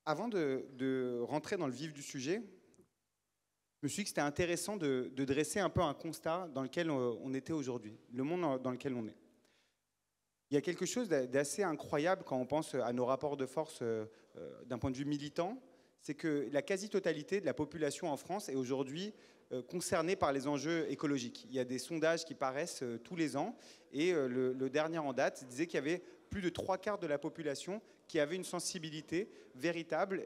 Avant de rentrer dans le vif du sujet, je me suis dit que c'était intéressant de dresser un peu un constat dans lequel on était aujourd'hui, le monde dans lequel on est. Il y a quelque chose d'assez incroyable quand on pense à nos rapports de force d'un point de vue militant, c'est que la quasi-totalité de la population en France est aujourd'hui concernée par les enjeux écologiques. Il y a des sondages qui paraissent tous les ans et le dernier en date disait qu'il y avait plus de 3/4 de la population qui avait une sensibilité véritable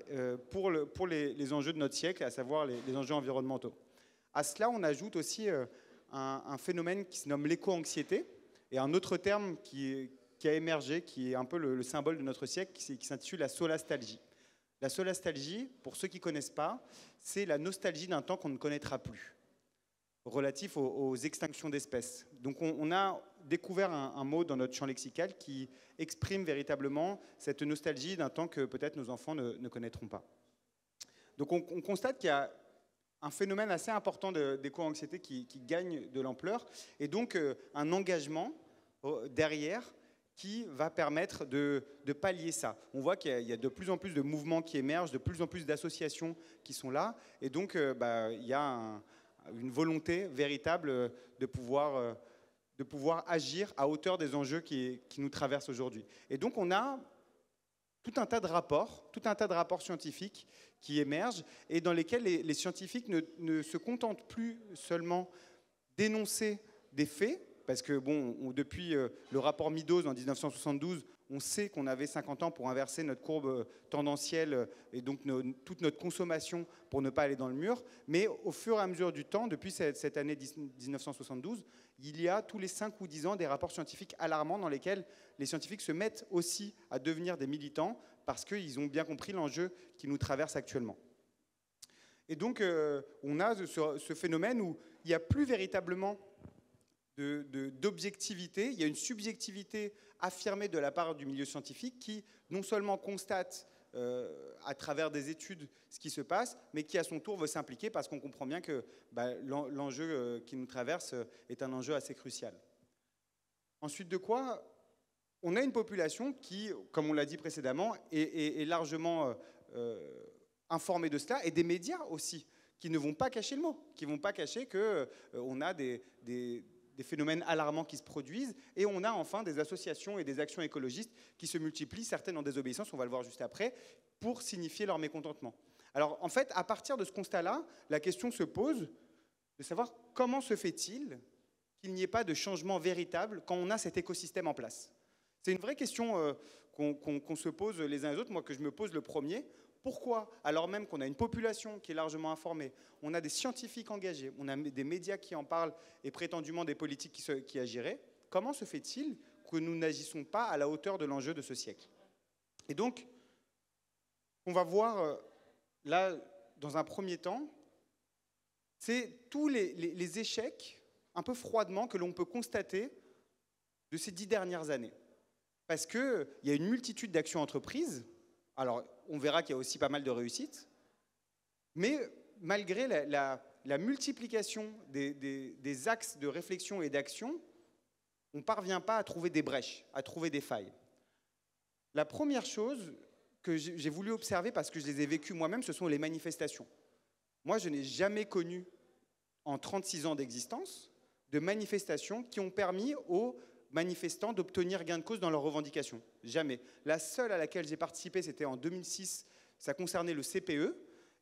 pour les enjeux de notre siècle, à savoir les enjeux environnementaux. À cela, on ajoute aussi un phénomène qui se nomme l'éco-anxiété, et un autre terme qui a émergé, qui est un peu le symbole de notre siècle, qui s'intitule la solastalgie. La solastalgie, pour ceux qui ne connaissent pas, c'est la nostalgie d'un temps qu'on ne connaîtra plus, relatif aux extinctions d'espèces. Donc on a découvert un mot dans notre champ lexical qui exprime véritablement cette nostalgie d'un temps que peut-être nos enfants ne connaîtront pas. Donc on constate qu'il y a un phénomène assez important d'éco-anxiété qui gagne de l'ampleur, et donc un engagement derrière qui va permettre de pallier ça. On voit qu'il y a de plus en plus de mouvements qui émergent, de plus en plus d'associations qui sont là, et donc il y a une volonté véritable de pouvoir agir à hauteur des enjeux qui nous traversent aujourd'hui. Et donc on a tout un tas de rapports scientifiques qui émergent et dans lesquels les scientifiques ne se contentent plus seulement d'énoncer des faits, parce que depuis le rapport Meadows en 1972, on sait qu'on avait 50 ans pour inverser notre courbe tendancielle et donc toute notre consommation pour ne pas aller dans le mur. Mais au fur et à mesure du temps, depuis cette année 1972, il y a tous les 5 ou 10 ans des rapports scientifiques alarmants dans lesquels les scientifiques se mettent aussi à devenir des militants parce qu'ils ont bien compris l'enjeu qui nous traverse actuellement. Et donc, on a ce phénomène où il n'y a plus véritablement d'objectivité, il y a une subjectivité affirmée de la part du milieu scientifique qui non seulement constate à travers des études ce qui se passe, mais qui à son tour veut s'impliquer parce qu'on comprend bien que l'enjeu qui nous traverse est un enjeu assez crucial. Ensuite de quoi, on a une population qui, comme on l'a dit précédemment, est largement informée de cela, et des médias aussi, qui ne vont pas cacher le mot, qui ne vont pas cacher qu'on a des phénomènes alarmants qui se produisent, et on a enfin des associations et des actions écologistes qui se multiplient, certaines en désobéissance, on va le voir juste après, pour signifier leur mécontentement. Alors en fait, à partir de ce constat-là, la question se pose de savoir comment se fait-il qu'il n'y ait pas de changement véritable quand on a cet écosystème en place. C'est une vraie question qu'on se pose les uns les autres, moi que je me pose le premier. Pourquoi, alors même qu'on a une population qui est largement informée, on a des scientifiques engagés, on a des médias qui en parlent et prétendument des politiques qui agiraient, comment se fait-il que nous n'agissons pas à la hauteur de l'enjeu de ce siècle? Et donc, on va voir là, dans un premier temps, c'est tous les échecs, un peu froidement, que l'on peut constater de ces 10 dernières années. Parce qu'il y a une multitude d'actions entreprises. Alors, on verra qu'il y a aussi pas mal de réussites, mais malgré la multiplication des axes de réflexion et d'action, on ne parvient pas à trouver des brèches, à trouver des failles. La première chose que j'ai voulu observer, parce que je les ai vécues moi-même, ce sont les manifestations. Moi, je n'ai jamais connu, en 36 ans d'existence, de manifestations qui ont permis aux manifestants d'obtenir gain de cause dans leurs revendications. Jamais. La seule à laquelle j'ai participé, c'était en 2006, ça concernait le CPE,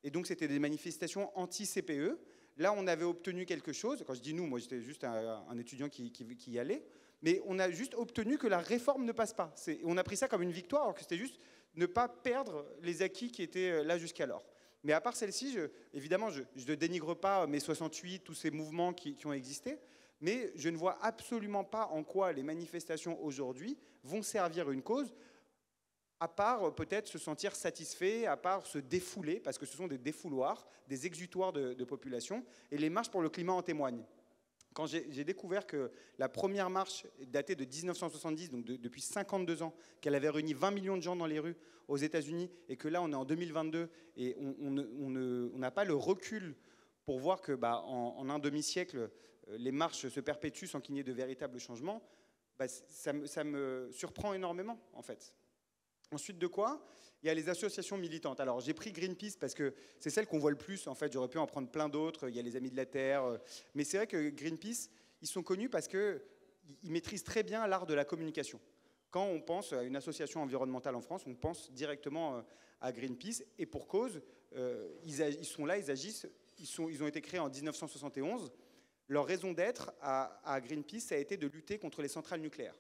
et donc c'était des manifestations anti-CPE. Là, on avait obtenu quelque chose, quand je dis nous, moi j'étais juste un étudiant qui y allait, mais on a juste obtenu que la réforme ne passe pas. On a pris ça comme une victoire, alors que c'était juste ne pas perdre les acquis qui étaient là jusqu'alors. Mais à part celle-ci, évidemment, je ne dénigre pas mai 68, tous ces mouvements qui ont existé, mais je ne vois absolument pas en quoi les manifestations aujourd'hui vont servir une cause, à part peut-être se sentir satisfait, à part se défouler, parce que ce sont des défouloirs, des exutoires de population, et les marches pour le climat en témoignent. Quand j'ai découvert que la première marche datait de 1970, donc depuis 52 ans, qu'elle avait réuni 20 millions de gens dans les rues aux États-Unis, et que là on est en 2022, et on n'a pas le recul pour voir que en un demi-siècle, les marches se perpétuent sans qu'il n'y ait de véritables changements, ça me surprend énormément, en fait. Ensuite de quoi? Il y a les associations militantes. Alors j'ai pris Greenpeace parce que c'est celle qu'on voit le plus. En fait, j'aurais pu en prendre plein d'autres. Il y a les Amis de la Terre. Mais c'est vrai que Greenpeace, ils sont connus parce qu'ils maîtrisent très bien l'art de la communication. Quand on pense à une association environnementale en France, on pense directement à Greenpeace. Et pour cause, ils sont là, ils agissent. Ils ont été créés en 1971. Leur raison d'être à Greenpeace, ça a été de lutter contre les centrales nucléaires.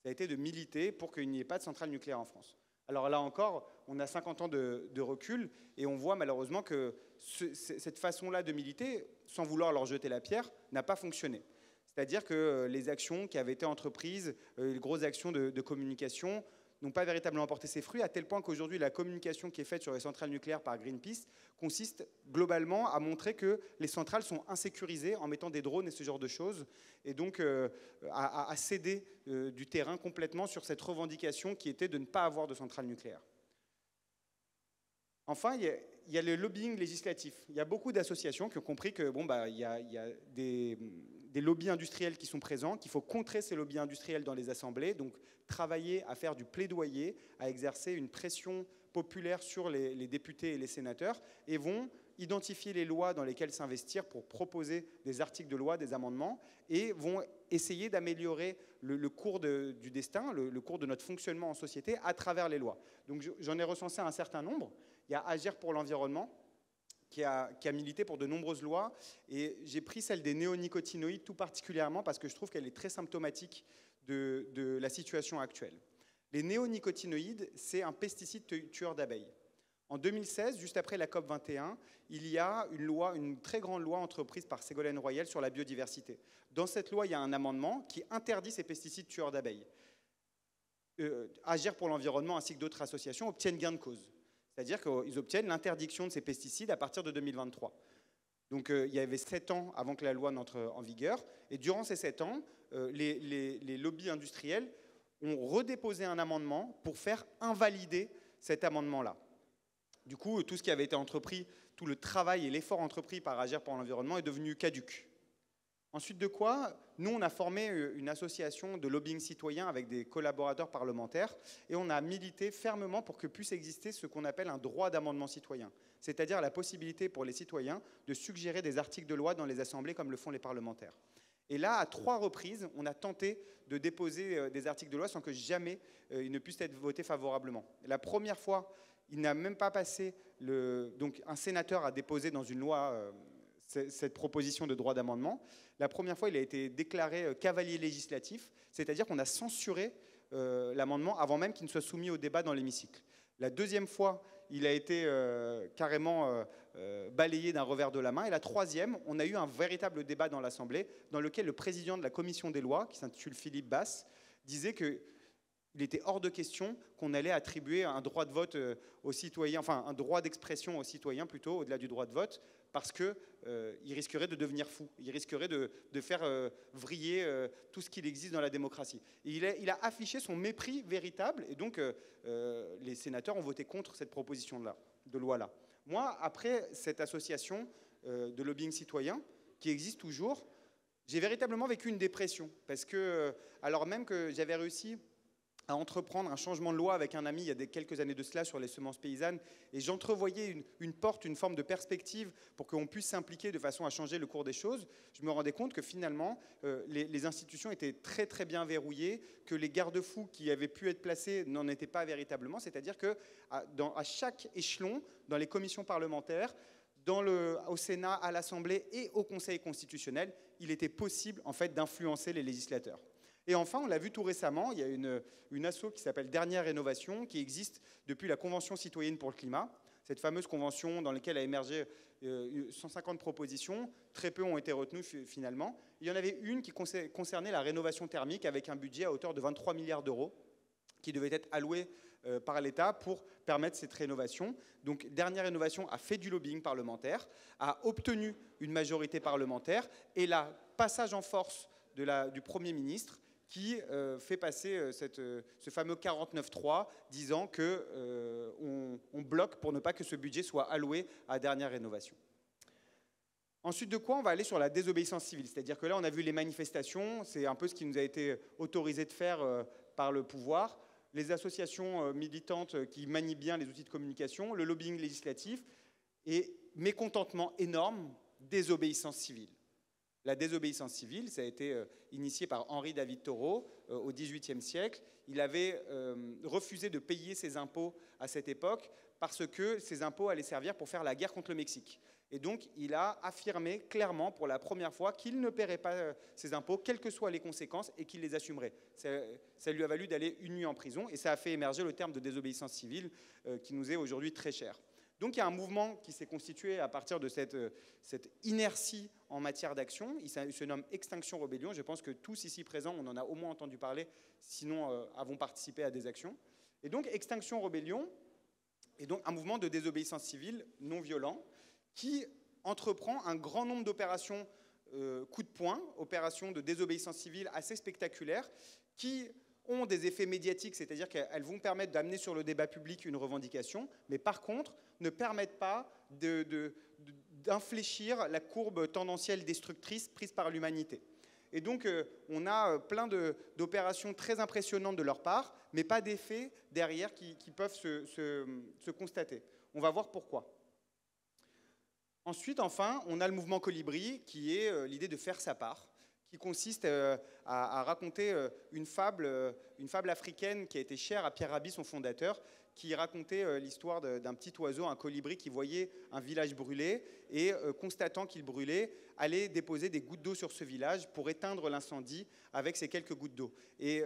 Ça a été de militer pour qu'il n'y ait pas de centrales nucléaires en France. Alors là encore, on a 50 ans de recul et on voit malheureusement que cette façon-là de militer, sans vouloir leur jeter la pierre, n'a pas fonctionné. C'est-à-dire que les actions qui avaient été entreprises, les grosses actions de communication, n'ont pas véritablement porté ses fruits, à tel point qu'aujourd'hui, la communication qui est faite sur les centrales nucléaires par Greenpeace consiste globalement à montrer que les centrales sont insécurisées en mettant des drones et ce genre de choses, et donc à céder du terrain complètement sur cette revendication qui était de ne pas avoir de centrales nucléaires. Enfin, il y a le lobbying législatif. Il y a beaucoup d'associations qui ont compris que il y a des lobbies industriels qui sont présents, qu'il faut contrer ces lobbies industriels dans les assemblées, donc travailler à faire du plaidoyer, à exercer une pression populaire sur les députés et les sénateurs, et vont identifier les lois dans lesquelles s'investir pour proposer des articles de loi, des amendements, et vont essayer d'améliorer le cours du destin, le cours de notre fonctionnement en société à travers les lois. Donc j'en ai recensé un certain nombre. Il y a Agir pour l'environnement, qui a milité pour de nombreuses lois, et j'ai pris celle des néonicotinoïdes tout particulièrement parce que je trouve qu'elle est très symptomatique de la situation actuelle. Les néonicotinoïdes, c'est un pesticide tueur d'abeilles. En 2016, juste après la COP21, il y a une très grande loi entreprise par Ségolène Royal sur la biodiversité. Dans cette loi, il y a un amendement qui interdit ces pesticides tueurs d'abeilles. Agir pour l'environnement ainsi que d'autres associations obtiennent gain de cause. C'est-à-dire qu'ils obtiennent l'interdiction de ces pesticides à partir de 2023. Donc il y avait 7 ans avant que la loi n'entre en vigueur. Et durant ces 7 ans, les lobbies industriels ont redéposé un amendement pour faire invalider cet amendement-là. Du coup, tout ce qui avait été entrepris, tout le travail et l'effort entrepris par Agir pour l'environnement est devenu caduc. Ensuite de quoi, nous, on a formé une association de lobbying citoyen avec des collaborateurs parlementaires et on a milité fermement pour que puisse exister ce qu'on appelle un droit d'amendement citoyen, c'est-à-dire la possibilité pour les citoyens de suggérer des articles de loi dans les assemblées comme le font les parlementaires. Et là, à 3 reprises, on a tenté de déposer des articles de loi sans que jamais ils ne puissent être votés favorablement. La première fois, il n'a même pas passé, donc un sénateur a déposé dans une loi cette proposition de droit d'amendement. La première fois, il a été déclaré cavalier législatif, c'est-à-dire qu'on a censuré l'amendement avant même qu'il ne soit soumis au débat dans l'hémicycle. La deuxième fois, il a été carrément balayé d'un revers de la main. Et la troisième, on a eu un véritable débat dans l'Assemblée dans lequel le président de la commission des lois, qui s'intitule Philippe Basse, disait qu'il était hors de question qu'on allait attribuer un droit de vote aux citoyens, enfin un droit d'expression aux citoyens plutôt, au-delà du droit de vote, parce qu'il risquerait de devenir fou, il risquerait de faire vriller tout ce qu'il existe dans la démocratie. Et il a affiché son mépris véritable, et donc les sénateurs ont voté contre cette proposition de loi-là. Moi, après cette association de lobbying citoyen, qui existe toujours, j'ai véritablement vécu une dépression, parce que, alors même que j'avais réussi à entreprendre un changement de loi avec un ami il y a quelques années de cela sur les semences paysannes, et j'entrevoyais une porte, une forme de perspective pour qu'on puisse s'impliquer de façon à changer le cours des choses, je me rendais compte que finalement les institutions étaient très très bien verrouillées, que les garde-fous qui avaient pu être placés n'en étaient pas véritablement, c'est-à-dire qu'à chaque échelon, dans les commissions parlementaires, au Sénat, à l'Assemblée et au Conseil constitutionnel, il était possible en fait d'influencer les législateurs. Et enfin, on l'a vu tout récemment, il y a une asso qui s'appelle Dernière Rénovation, qui existe depuis la Convention citoyenne pour le climat, cette fameuse convention dans laquelle a émergé 150 propositions, très peu ont été retenues finalement. Il y en avait une qui concernait la rénovation thermique avec un budget à hauteur de 23 milliards d'euros qui devait être alloué par l'État pour permettre cette rénovation. Donc Dernière Rénovation a fait du lobbying parlementaire, a obtenu une majorité parlementaire, et là, passage en force du Premier ministre, qui fait passer ce fameux 49.3, disant qu'on bloque pour ne pas que ce budget soit alloué à Dernière Rénovation. Ensuite de quoi, on va aller sur la désobéissance civile. C'est-à-dire que là, on a vu les manifestations, c'est un peu ce qui nous a été autorisé de faire par le pouvoir. les associations militantes qui manient bien les outils de communication, le lobbying législatif et mécontentement énorme, désobéissance civile. La désobéissance civile, ça a été initié par Henri David Thoreau au XVIIIe siècle. Il avait refusé de payer ses impôts à cette époque parce que ces impôts allaient servir pour faire la guerre contre le Mexique. Et donc, il a affirmé clairement pour la première fois qu'il ne paierait pas ses impôts, quelles que soient les conséquences, et qu'il les assumerait. Ça lui a valu d'aller une nuit en prison, et ça a fait émerger le terme de désobéissance civile qui nous est aujourd'hui très cher. Donc il y a un mouvement qui s'est constitué à partir de cette inertie en matière d'action. Il se nomme Extinction Rebellion. Je pense que tous ici présents, on en a au moins entendu parler, sinon avons participé à des actions. Et donc Extinction Rebellion est donc un mouvement de désobéissance civile non violent qui entreprend un grand nombre d'opérations coup de poing, opérations de désobéissance civile assez spectaculaires, qui ont des effets médiatiques, c'est-à-dire qu'elles vont permettre d'amener sur le débat public une revendication, mais par contre ne permettent pas d'infléchir la courbe tendancielle destructrice prise par l'humanité. Et donc on a plein d'opérations très impressionnantes de leur part, mais pas d'effets derrière qui peuvent se constater. On va voir pourquoi. Ensuite, enfin, on a le mouvement Colibri, qui est l'idée de faire sa part, qui consiste à raconter une fable africaine qui a été chère à Pierre Rabhi, son fondateur, qui racontait l'histoire d'un petit oiseau, un colibri, qui voyait un village brûler et, constatant qu'il brûlait, allait déposer des gouttes d'eau sur ce village pour éteindre l'incendie avec ces quelques gouttes d'eau. Et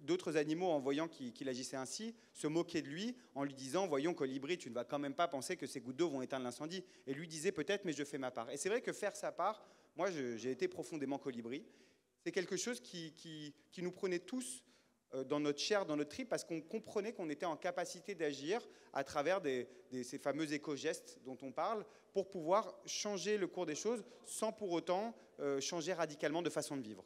d'autres animaux, en voyant qu'il agissait ainsi, se moquaient de lui en lui disant « Voyons, colibri, tu ne vas quand même pas penser que ces gouttes d'eau vont éteindre l'incendie ». Et lui disait « Peut-être, mais je fais ma part ». Et c'est vrai que faire sa part, moi j'ai été profondément colibri, c'est quelque chose qui nous prenait tous dans notre chair, dans notre trip, parce qu'on comprenait qu'on était en capacité d'agir à travers ces fameux éco-gestes dont on parle, pour pouvoir changer le cours des choses sans pour autant changer radicalement de façon de vivre.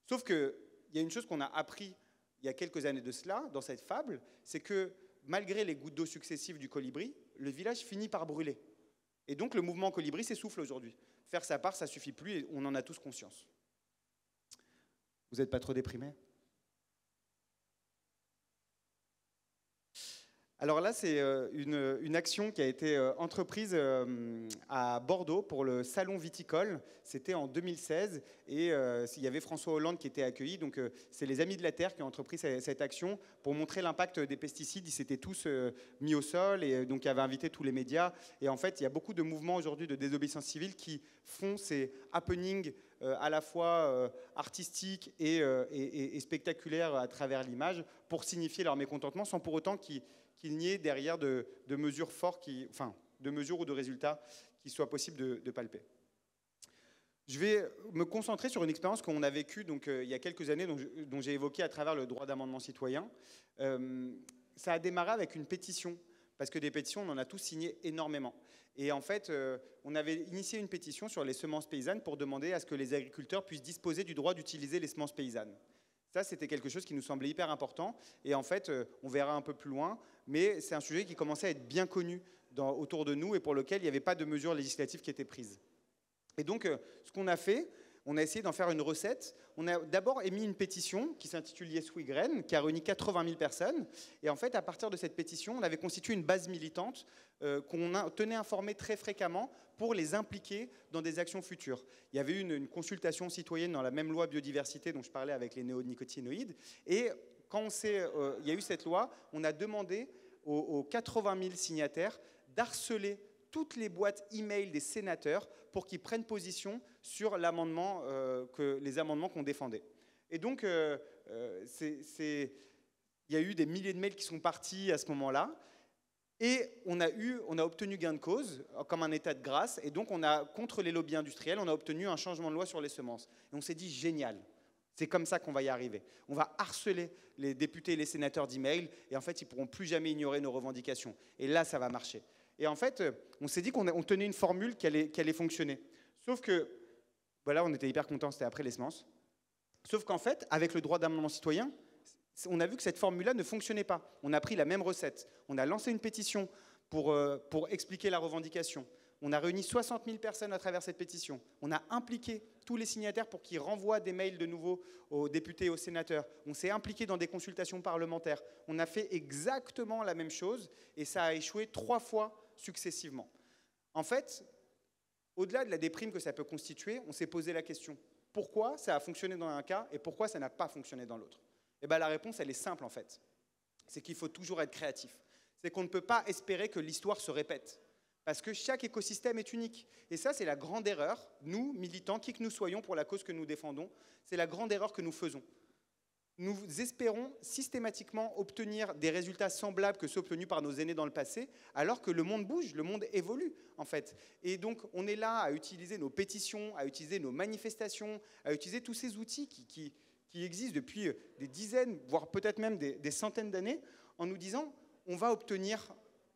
Sauf qu'il y a une chose qu'on a appris il y a quelques années de cela, dans cette fable, c'est que malgré les gouttes d'eau successives du colibri, le village finit par brûler. Et donc le mouvement colibri s'essouffle aujourd'hui. Faire sa part, ça ne suffit plus et on en a tous conscience. Vous n'êtes pas trop déprimés ? Alors là, c'est une action qui a été entreprise à Bordeaux pour le salon viticole. C'était en 2016 et il y avait François Hollande qui était accueilli. Donc c'est les Amis de la Terre qui ont entrepris cette action pour montrer l'impact des pesticides. Ils s'étaient tous mis au sol et donc ils avaient invité tous les médias. Et en fait, il y a beaucoup de mouvements aujourd'hui de désobéissance civile qui font ces happenings à la fois artistiques et spectaculaires à travers l'image pour signifier leur mécontentement sans pour autant qu'il n'y ait derrière de mesures fortes, de mesures ou de résultats qui soient possibles de palper. Je vais me concentrer sur une expérience qu'on a vécue il y a quelques années, dont j'ai évoqué à travers le droit d'amendement citoyen. Ça a démarré avec une pétition, parce que des pétitions, on en a tous signé énormément. Et en fait, on avait initié une pétition sur les semences paysannes pour demander à ce que les agriculteurs puissent disposer du droit d'utiliser les semences paysannes. Ça, c'était quelque chose qui nous semblait hyper important. Et en fait, on verra un peu plus loin, mais c'est un sujet qui commençait à être bien connu autour de nous et pour lequel il n'y avait pas de mesures législatives qui étaient prises. Et donc, ce qu'on a fait, on a essayé d'en faire une recette. On a d'abord émis une pétition qui s'intitule Yes We Grain, qui a réuni 80 000 personnes. Et en fait, à partir de cette pétition, on avait constitué une base militante qu'on tenait informée très fréquemment pour les impliquer dans des actions futures. Il y avait eu une consultation citoyenne dans la même loi biodiversité dont je parlais avec les néonicotinoïdes. Et quand il y a eu cette loi, on a demandé aux 80 000 signataires d'harceler toutes les boîtes e-mail des sénateurs pour qu'ils prennent position sur les amendements qu'on défendait. Et donc, il y a eu des milliers de mails qui sont partis à ce moment-là. Et on a obtenu gain de cause, comme un état de grâce. Et donc, contre les lobbies industriels, on a obtenu un changement de loi sur les semences. Et on s'est dit, génial, c'est comme ça qu'on va y arriver. On va harceler les députés et les sénateurs d'email. Et en fait, ils ne pourront plus jamais ignorer nos revendications. Et là, ça va marcher. Et en fait, on s'est dit qu'on tenait une formule qui allait fonctionner. Sauf que, voilà, on était hyper contents, c'était après les semences. Sauf qu'en fait, avec le droit d'amendement citoyen, on a vu que cette formule-là ne fonctionnait pas. On a pris la même recette. On a lancé une pétition pour expliquer la revendication. On a réuni 60 000 personnes à travers cette pétition. On a impliqué tous les signataires pour qu'ils renvoient des mails de nouveau aux députés et aux sénateurs. On s'est impliqué dans des consultations parlementaires. On a fait exactement la même chose et ça a échoué 3 fois successivement. En fait, au-delà de la déprime que ça peut constituer, on s'est posé la question, pourquoi ça a fonctionné dans un cas et pourquoi ça n'a pas fonctionné dans l'autre? Et bien la réponse, elle est simple en fait. C'est qu'il faut toujours être créatif. C'est qu'on ne peut pas espérer que l'histoire se répète. Parce que chaque écosystème est unique. Et ça, c'est la grande erreur, nous, militants, qui que nous soyons pour la cause que nous défendons, c'est la grande erreur que nous faisons. Nous espérons systématiquement obtenir des résultats semblables que ceux obtenus par nos aînés dans le passé, alors que le monde bouge, le monde évolue, en fait. Et donc, on est là à utiliser nos pétitions, à utiliser nos manifestations, à utiliser tous ces outils qui existent depuis des dizaines, voire peut-être même des centaines d'années, en nous disant on va obtenir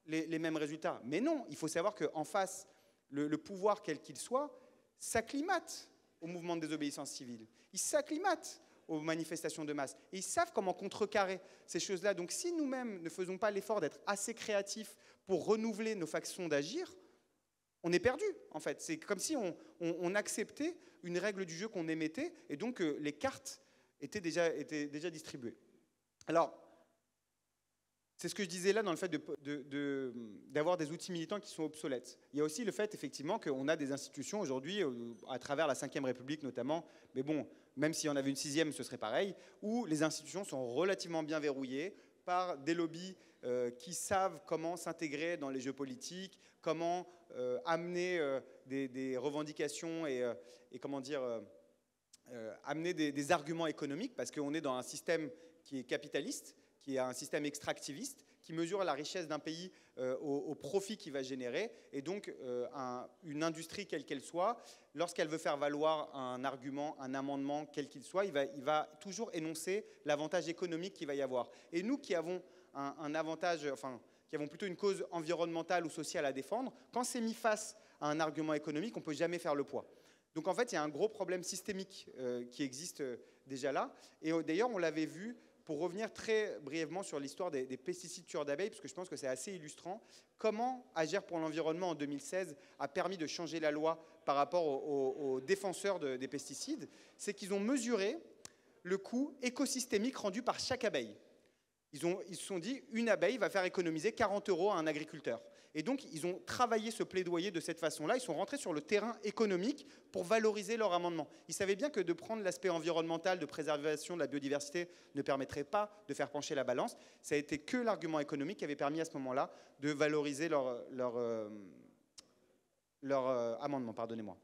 les mêmes résultats. Mais non, il faut savoir qu'en face, le pouvoir, quel qu'il soit, s'acclimate au mouvement de désobéissance civile. Il s'acclimate aux manifestations de masse. Et ils savent comment contrecarrer ces choses-là. Donc si nous-mêmes ne faisons pas l'effort d'être assez créatifs pour renouveler nos façons d'agir, on est perdu, en fait. C'est comme si on acceptait une règle du jeu qu'on émettait, et donc les cartes étaient déjà distribuées. Alors, c'est ce que je disais là dans le fait d'avoir des outils militants qui sont obsolètes. Il y a aussi le fait, effectivement, qu'on a des institutions aujourd'hui, à travers la Ve République notamment, mais bon, même s'il y en avait une 6e, ce serait pareil, où les institutions sont relativement bien verrouillées par des lobbies qui savent comment s'intégrer dans les jeux politiques, comment amener des revendications et comment dire, amener des arguments économiques, parce qu'on est dans un système qui est capitaliste, qui est un système extractiviste, qui mesure la richesse d'un pays au profit qu'il va générer. Et donc, une industrie, quelle qu'elle soit, lorsqu'elle veut faire valoir un argument, un amendement, quel qu'il soit, il va toujours énoncer l'avantage économique qu'il va y avoir. Et nous qui avons un avantage, enfin, qui avons plutôt une cause environnementale ou sociale à défendre, quand c'est mis face à un argument économique, on ne peut jamais faire le poids. Donc, en fait, il y a un gros problème systémique qui existe déjà là. Et d'ailleurs, on l'avait vu. Pour revenir très brièvement sur l'histoire des pesticides tueurs d'abeilles, parce que je pense que c'est assez illustrant, comment Agir pour l'environnement en 2016 a permis de changer la loi par rapport aux défenseurs des pesticides, c'est qu'ils ont mesuré le coût écosystémique rendu par chaque abeille. Ils se sont dit, une abeille va faire économiser 40 € à un agriculteur. Et donc, ils ont travaillé ce plaidoyer de cette façon-là. Ils sont rentrés sur le terrain économique pour valoriser leur amendement. Ils savaient bien que de prendre l'aspect environnemental, de préservation de la biodiversité, ne permettrait pas de faire pencher la balance. Ça a été que l'argument économique qui avait permis à ce moment-là de valoriser leur amendement. Pardonnez-moi.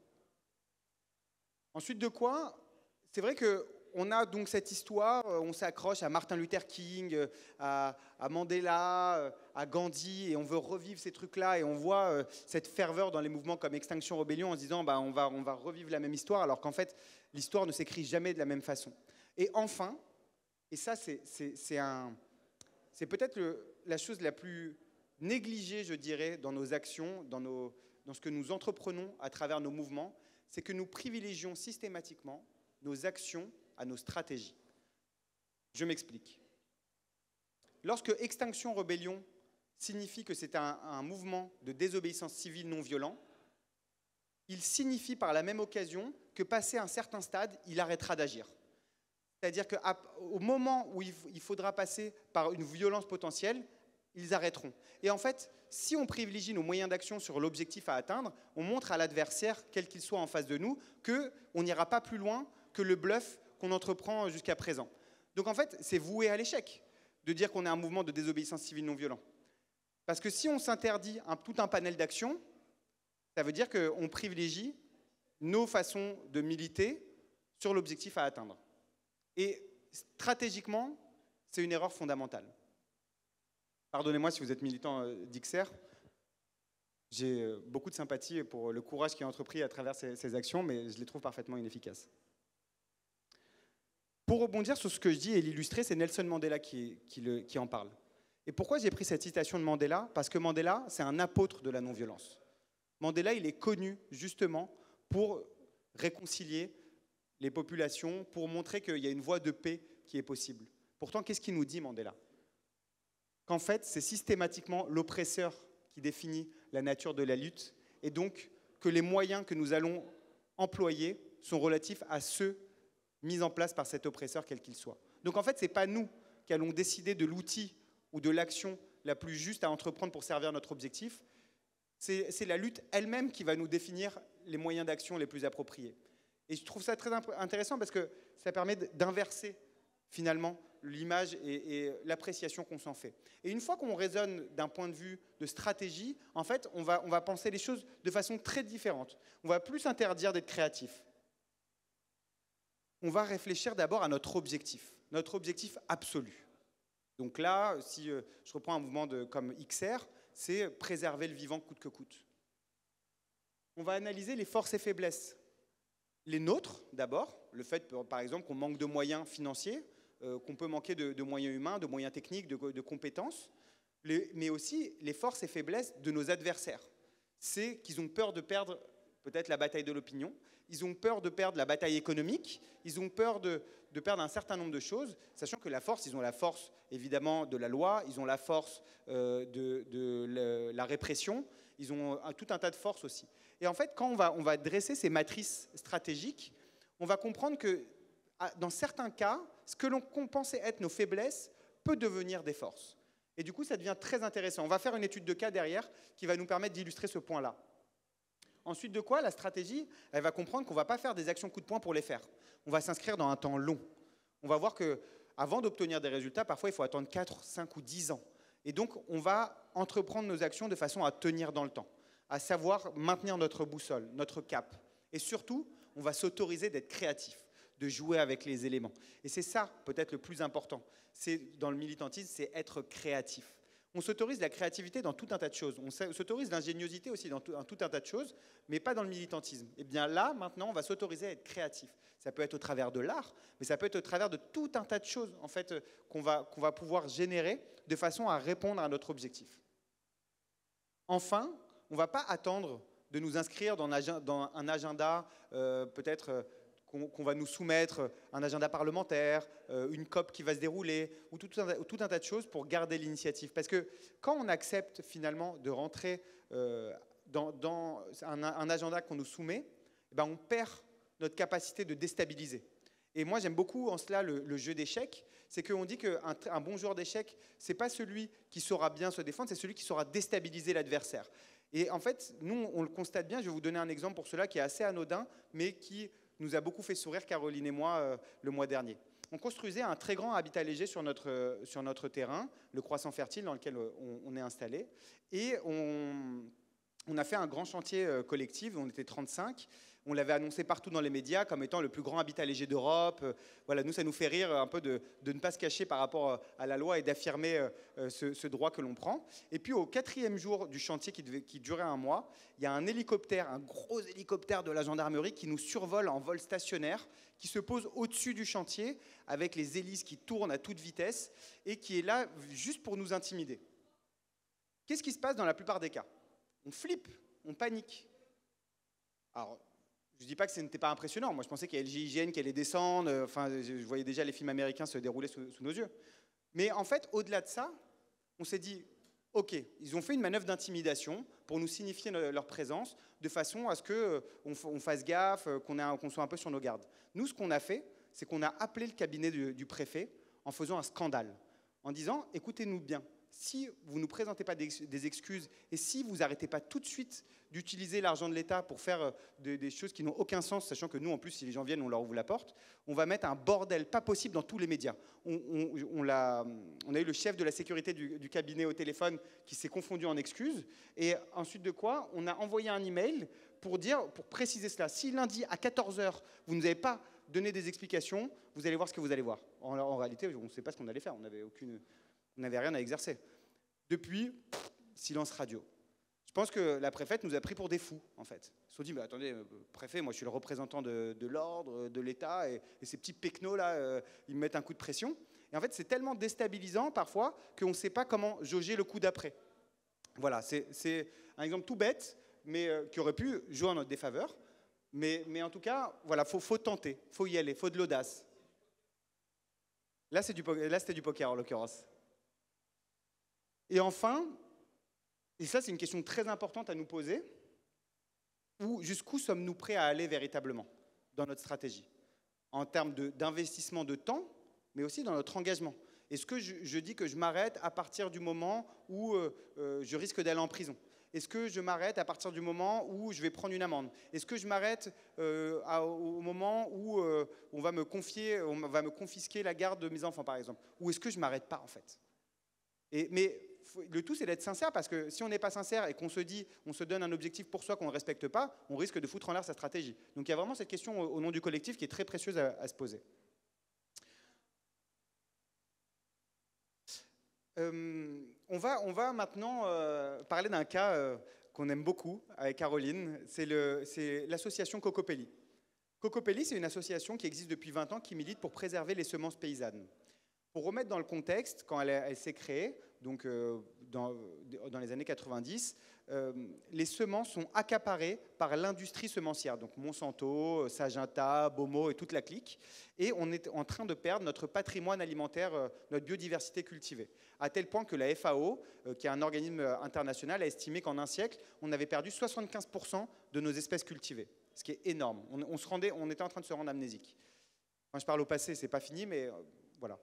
Ensuite de quoi, c'est vrai que on a donc cette histoire, on s'accroche à Martin Luther King, à Mandela, à Gandhi, et on veut revivre ces trucs-là, et on voit cette ferveur dans les mouvements comme Extinction Rebellion en se disant bah, on va revivre la même histoire, alors qu'en fait, l'histoire ne s'écrit jamais de la même façon. Et enfin, et ça c'est peut-être la chose la plus négligée, je dirais, dans nos actions, dans ce que nous entreprenons à travers nos mouvements, c'est que nous privilégions systématiquement nos actions à nos stratégies. Je m'explique. Lorsque Extinction Rebellion signifie que c'est un mouvement de désobéissance civile non violent, il signifie par la même occasion que passé un certain stade, il arrêtera d'agir. C'est-à-dire qu'au moment où il faudra passer par une violence potentielle, ils arrêteront. Et en fait, si on privilégie nos moyens d'action sur l'objectif à atteindre, on montre à l'adversaire, quel qu'il soit en face de nous, qu'on n'ira pas plus loin que le bluff qu'on entreprend jusqu'à présent. Donc en fait, c'est voué à l'échec de dire qu'on est un mouvement de désobéissance civile non violent. Parce que si on s'interdit tout un panel d'actions, ça veut dire qu'on privilégie nos façons de militer sur l'objectif à atteindre. Et stratégiquement, c'est une erreur fondamentale. Pardonnez-moi si vous êtes militant d'IXER, j'ai beaucoup de sympathie pour le courage qui est entrepris à travers ces actions, mais je les trouve parfaitement inefficaces. Pour rebondir sur ce que je dis et l'illustrer, c'est Nelson Mandela qui en parle. Et pourquoi j'ai pris cette citation de Mandela? Parce que Mandela, c'est un apôtre de la non-violence. Mandela, il est connu justement pour réconcilier les populations, pour montrer qu'il y a une voie de paix qui est possible. Pourtant, qu'est-ce qu'il nous dit, Mandela? Qu'en fait, c'est systématiquement l'oppresseur qui définit la nature de la lutte et donc que les moyens que nous allons employer sont relatifs à ceux mis en place par cet oppresseur, quel qu'il soit. Donc en fait, ce n'est pas nous qui allons décider de l'outil ou de l'action la plus juste à entreprendre pour servir notre objectif. C'est la lutte elle-même qui va nous définir les moyens d'action les plus appropriés. Et je trouve ça très intéressant parce que ça permet d'inverser finalement l'image et l'appréciation qu'on s'en fait. Et une fois qu'on raisonne d'un point de vue de stratégie, en fait, on va penser les choses de façon très différente. On va plus s'interdire d'être créatif. On va réfléchir d'abord à notre objectif absolu. Donc là, si je reprends un mouvement comme XR, c'est préserver le vivant coûte que coûte. On va analyser les forces et faiblesses. Les nôtres, d'abord, le fait, par exemple, qu'on manque de moyens financiers, qu'on peut manquer de moyens humains, de moyens techniques, de compétences, mais aussi les forces et faiblesses de nos adversaires. C'est qu'ils ont peur de perdre peut-être la bataille de l'opinion, ils ont peur de perdre la bataille économique, ils ont peur de perdre un certain nombre de choses, sachant que la force, ils ont la force évidemment de la loi, ils ont la force de la répression, ils ont tout un tas de forces aussi. Et en fait, quand on va dresser ces matrices stratégiques, on va comprendre que dans certains cas, ce que l'on pensait être nos faiblesses peut devenir des forces. Et du coup, ça devient très intéressant. On va faire une étude de cas derrière qui va nous permettre d'illustrer ce point-là. Ensuite de quoi, la stratégie, elle va comprendre qu'on ne va pas faire des actions coup de poing pour les faire. On va s'inscrire dans un temps long. On va voir qu'avant d'obtenir des résultats, parfois il faut attendre 4, 5 ou 10 ans. Et donc, on va entreprendre nos actions de façon à tenir dans le temps, à savoir maintenir notre boussole, notre cap. Et surtout, on va s'autoriser d'être créatif, de jouer avec les éléments. Et c'est ça, peut-être le plus important. C'est, dans le militantisme, c'est être créatif. On s'autorise la créativité dans tout un tas de choses. On s'autorise l'ingéniosité aussi dans tout un tas de choses, mais pas dans le militantisme. Et bien là, maintenant, on va s'autoriser à être créatif. Ça peut être au travers de l'art, mais ça peut être au travers de tout un tas de choses en fait, qu'on va pouvoir générer de façon à répondre à notre objectif. Enfin, on ne va pas attendre de nous inscrire dans un agenda peut-être qu'on va nous soumettre, un agenda parlementaire, une COP qui va se dérouler, ou tout un tas de choses pour garder l'initiative. Parce que quand on accepte finalement de rentrer dans un agenda qu'on nous soumet, eh ben on perd notre capacité de déstabiliser. Et moi, j'aime beaucoup en cela le jeu d'échecs. C'est qu'on dit qu'un bon joueur d'échecs, ce n'est pas celui qui saura bien se défendre, c'est celui qui saura déstabiliser l'adversaire. Et en fait, nous, on le constate bien. Je vais vous donner un exemple pour cela qui est assez anodin, mais qui nous a beaucoup fait sourire, Caroline et moi, le mois dernier. On construisait un très grand habitat léger sur notre terrain, le Croissant Fertile, dans lequel on est installé. Et on a fait un grand chantier collectif, on était 35. On l'avait annoncé partout dans les médias comme étant le plus grand habitat léger d'Europe. Voilà, nous, ça nous fait rire un peu de ne pas se cacher par rapport à la loi et d'affirmer ce droit que l'on prend. Et puis, au 4e jour du chantier qui durait un mois, il y a un hélicoptère, un gros hélicoptère de la gendarmerie qui nous survole en vol stationnaire, qui se pose au-dessus du chantier avec les hélices qui tournent à toute vitesse et qui est là juste pour nous intimider. Qu'est-ce qui se passe dans la plupart des cas? On flippe, on panique. Alors, je ne dis pas que ce n'était pas impressionnant. Moi, je pensais qu'il y avait le GIGN qui allait descendre. Enfin, je voyais déjà les films américains se dérouler sous nos yeux. Mais en fait, au-delà de ça, on s'est dit, OK, ils ont fait une manœuvre d'intimidation pour nous signifier leur présence de façon à ce qu'on fasse gaffe, qu'on soit un peu sur nos gardes. Nous, ce qu'on a fait, c'est qu'on a appelé le cabinet du préfet en faisant un scandale, en disant, écoutez-nous bien, si vous ne nous présentez pas des excuses et si vous n'arrêtez pas tout de suite d'utiliser l'argent de l'État pour faire des choses qui n'ont aucun sens, sachant que nous, en plus, si les gens viennent, on leur ouvre la porte, on va mettre un bordel pas possible dans tous les médias. On a eu le chef de la sécurité du cabinet au téléphone qui s'est confondu en excuses. Et ensuite de quoi, on a envoyé un email pour préciser cela. Si lundi à 14h, vous ne nous avez pas donné des explications, vous allez voir ce que vous allez voir. En réalité, on ne sait pas ce qu'on allait faire. On n'avait rien à exercer. Depuis, silence radio. Je pense que la préfète nous a pris pour des fous, en fait. Ils se sont dit, mais attendez, préfet, moi je suis le représentant de l'ordre, de l'État, et ces petits péquenots-là, ils me mettent un coup de pression. Et en fait, c'est tellement déstabilisant, parfois, qu'on ne sait pas comment jauger le coup d'après. Voilà, c'est un exemple tout bête, mais qui aurait pu jouer en notre défaveur. Mais en tout cas, voilà, faut tenter, faut y aller, faut de l'audace. Là, c'était du poker, en l'occurrence. Et enfin, et ça c'est une question très importante à nous poser, Jusqu'où sommes-nous prêts à aller véritablement dans notre stratégie, en termes d'investissement de temps, mais aussi dans notre engagement. Est-ce que je dis que je m'arrête à partir du moment où je risque d'aller en prison? Est-ce que je m'arrête à partir du moment où je vais prendre une amende? Est-ce que je m'arrête au moment où on va me confisquer la garde de mes enfants, par exemple? Ou est-ce que je ne m'arrête pas, en fait? Mais le tout, c'est d'être sincère, parce que si on n'est pas sincère et qu'on se dit, on se donne un objectif pour soi qu'on ne respecte pas, on risque de foutre en l'air sa stratégie. Donc il y a vraiment cette question au nom du collectif qui est très précieuse à se poser. On va maintenant parler d'un cas qu'on aime beaucoup avec Caroline, c'est l'association Cocopelli. Cocopelli, c'est une association qui existe depuis 20 ans qui milite pour préserver les semences paysannes. Pour remettre dans le contexte, quand elle s'est créée, donc dans les années 90, les semences sont accaparées par l'industrie semencière, donc Monsanto, Syngenta, Bomo et toute la clique, et on est en train de perdre notre patrimoine alimentaire, notre biodiversité cultivée, à tel point que la FAO, qui est un organisme international, a estimé qu'en un siècle, on avait perdu 75% de nos espèces cultivées, ce qui est énorme. On était en train de se rendre amnésique. Enfin, je parle au passé, c'est pas fini, mais voilà.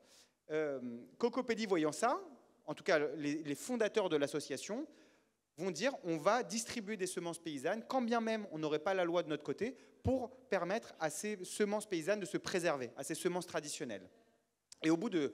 Cocopelli, voyant ça, en tout cas les fondateurs de l'association, vont dire on va distribuer des semences paysannes, quand bien même on n'aurait pas la loi de notre côté, pour permettre à ces semences paysannes de se préserver, à ces semences traditionnelles. Et au bout de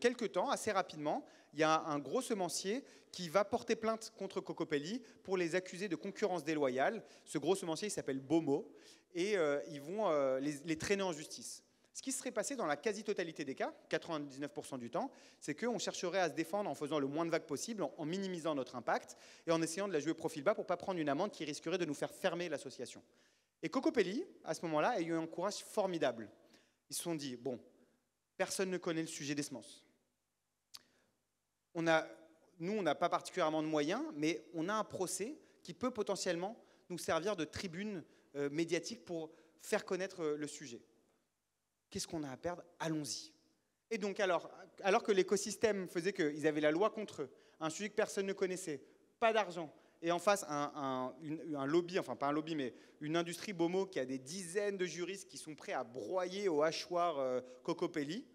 quelques temps, assez rapidement, il y a un gros semencier qui va porter plainte contre Cocopelli pour les accuser de concurrence déloyale. Ce gros semencier, il s'appelle Bomo, et ils vont les traîner en justice. Ce qui serait passé dans la quasi-totalité des cas, 99% du temps, c'est qu'on chercherait à se défendre en faisant le moins de vagues possible, en minimisant notre impact et en essayant de la jouer profil bas pour ne pas prendre une amende qui risquerait de nous faire fermer l'association. Et Cocopelli, à ce moment-là, a eu un courage formidable. Ils se sont dit, bon, personne ne connaît le sujet des semences. Nous, on n'a pas particulièrement de moyens, mais on a un procès qui peut potentiellement nous servir de tribune médiatique pour faire connaître le sujet. Qu'est-ce qu'on a à perdre? Allons-y. Et donc, alors que l'écosystème faisait qu'ils avaient la loi contre eux, un sujet que personne ne connaissait, pas d'argent, et en face, un lobby, enfin pas un lobby, mais une industrie Bomo qui a des dizaines de juristes qui sont prêts à broyer au hachoir Cocopelli,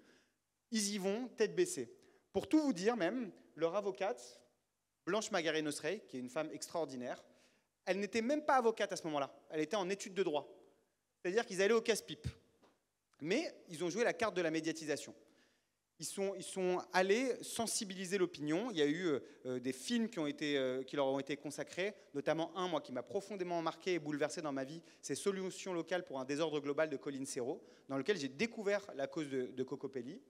ils y vont tête baissée. Pour tout vous dire même, leur avocate, Blanche Margaret-Nosrey, qui est une femme extraordinaire, elle n'était même pas avocate à ce moment-là, elle était en études de droit. C'est-à-dire qu'ils allaient au casse-pipe. Mais ils ont joué la carte de la médiatisation. Ils sont allés sensibiliser l'opinion. Il y a eu des films qui leur ont été consacrés, notamment un, moi, qui m'a profondément marqué et bouleversé dans ma vie, c'est Solutions locales pour un désordre global de Colin Serrault, dans lequel j'ai découvert la cause de Cocopelli.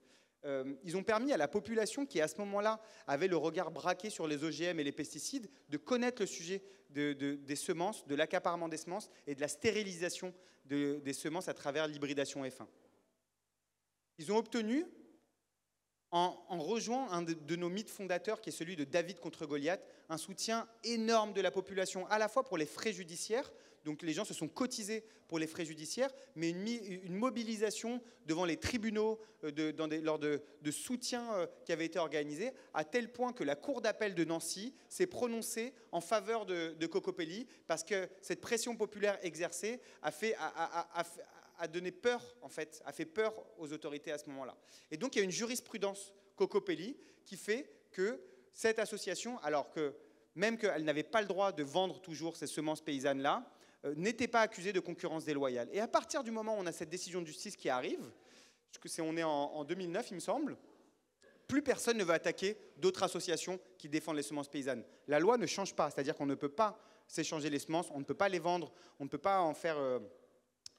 Ils ont permis à la population qui, à ce moment-là, avait le regard braqué sur les OGM et les pesticides, de connaître le sujet des semences, de l'accaparement des semences et de la stérilisation des semences à travers l'hybridation F1. Ils ont obtenu, en rejoignant un de nos mythes fondateurs, qui est celui de David contre Goliath, un soutien énorme de la population, à la fois pour les frais judiciaires, donc les gens se sont cotisés pour les frais judiciaires, mais une mobilisation devant les tribunaux lors de soutien qui avait été organisé, à tel point que la Cour d'appel de Nancy s'est prononcée en faveur de Cocopelli, parce que cette pression populaire exercée a donné peur, en fait, a fait peur aux autorités à ce moment-là. Et donc, il y a une jurisprudence Cocopelli qui fait que cette association, alors que même qu'elle n'avait pas le droit de vendre toujours ces semences paysannes-là, n'était pas accusée de concurrence déloyale. Et à partir du moment où on a cette décision de justice qui arrive, on est en 2009, il me semble, plus personne ne veut attaquer d'autres associations qui défendent les semences paysannes. La loi ne change pas, c'est-à-dire qu'on ne peut pas s'échanger les semences, on ne peut pas les vendre, on ne peut pas en faire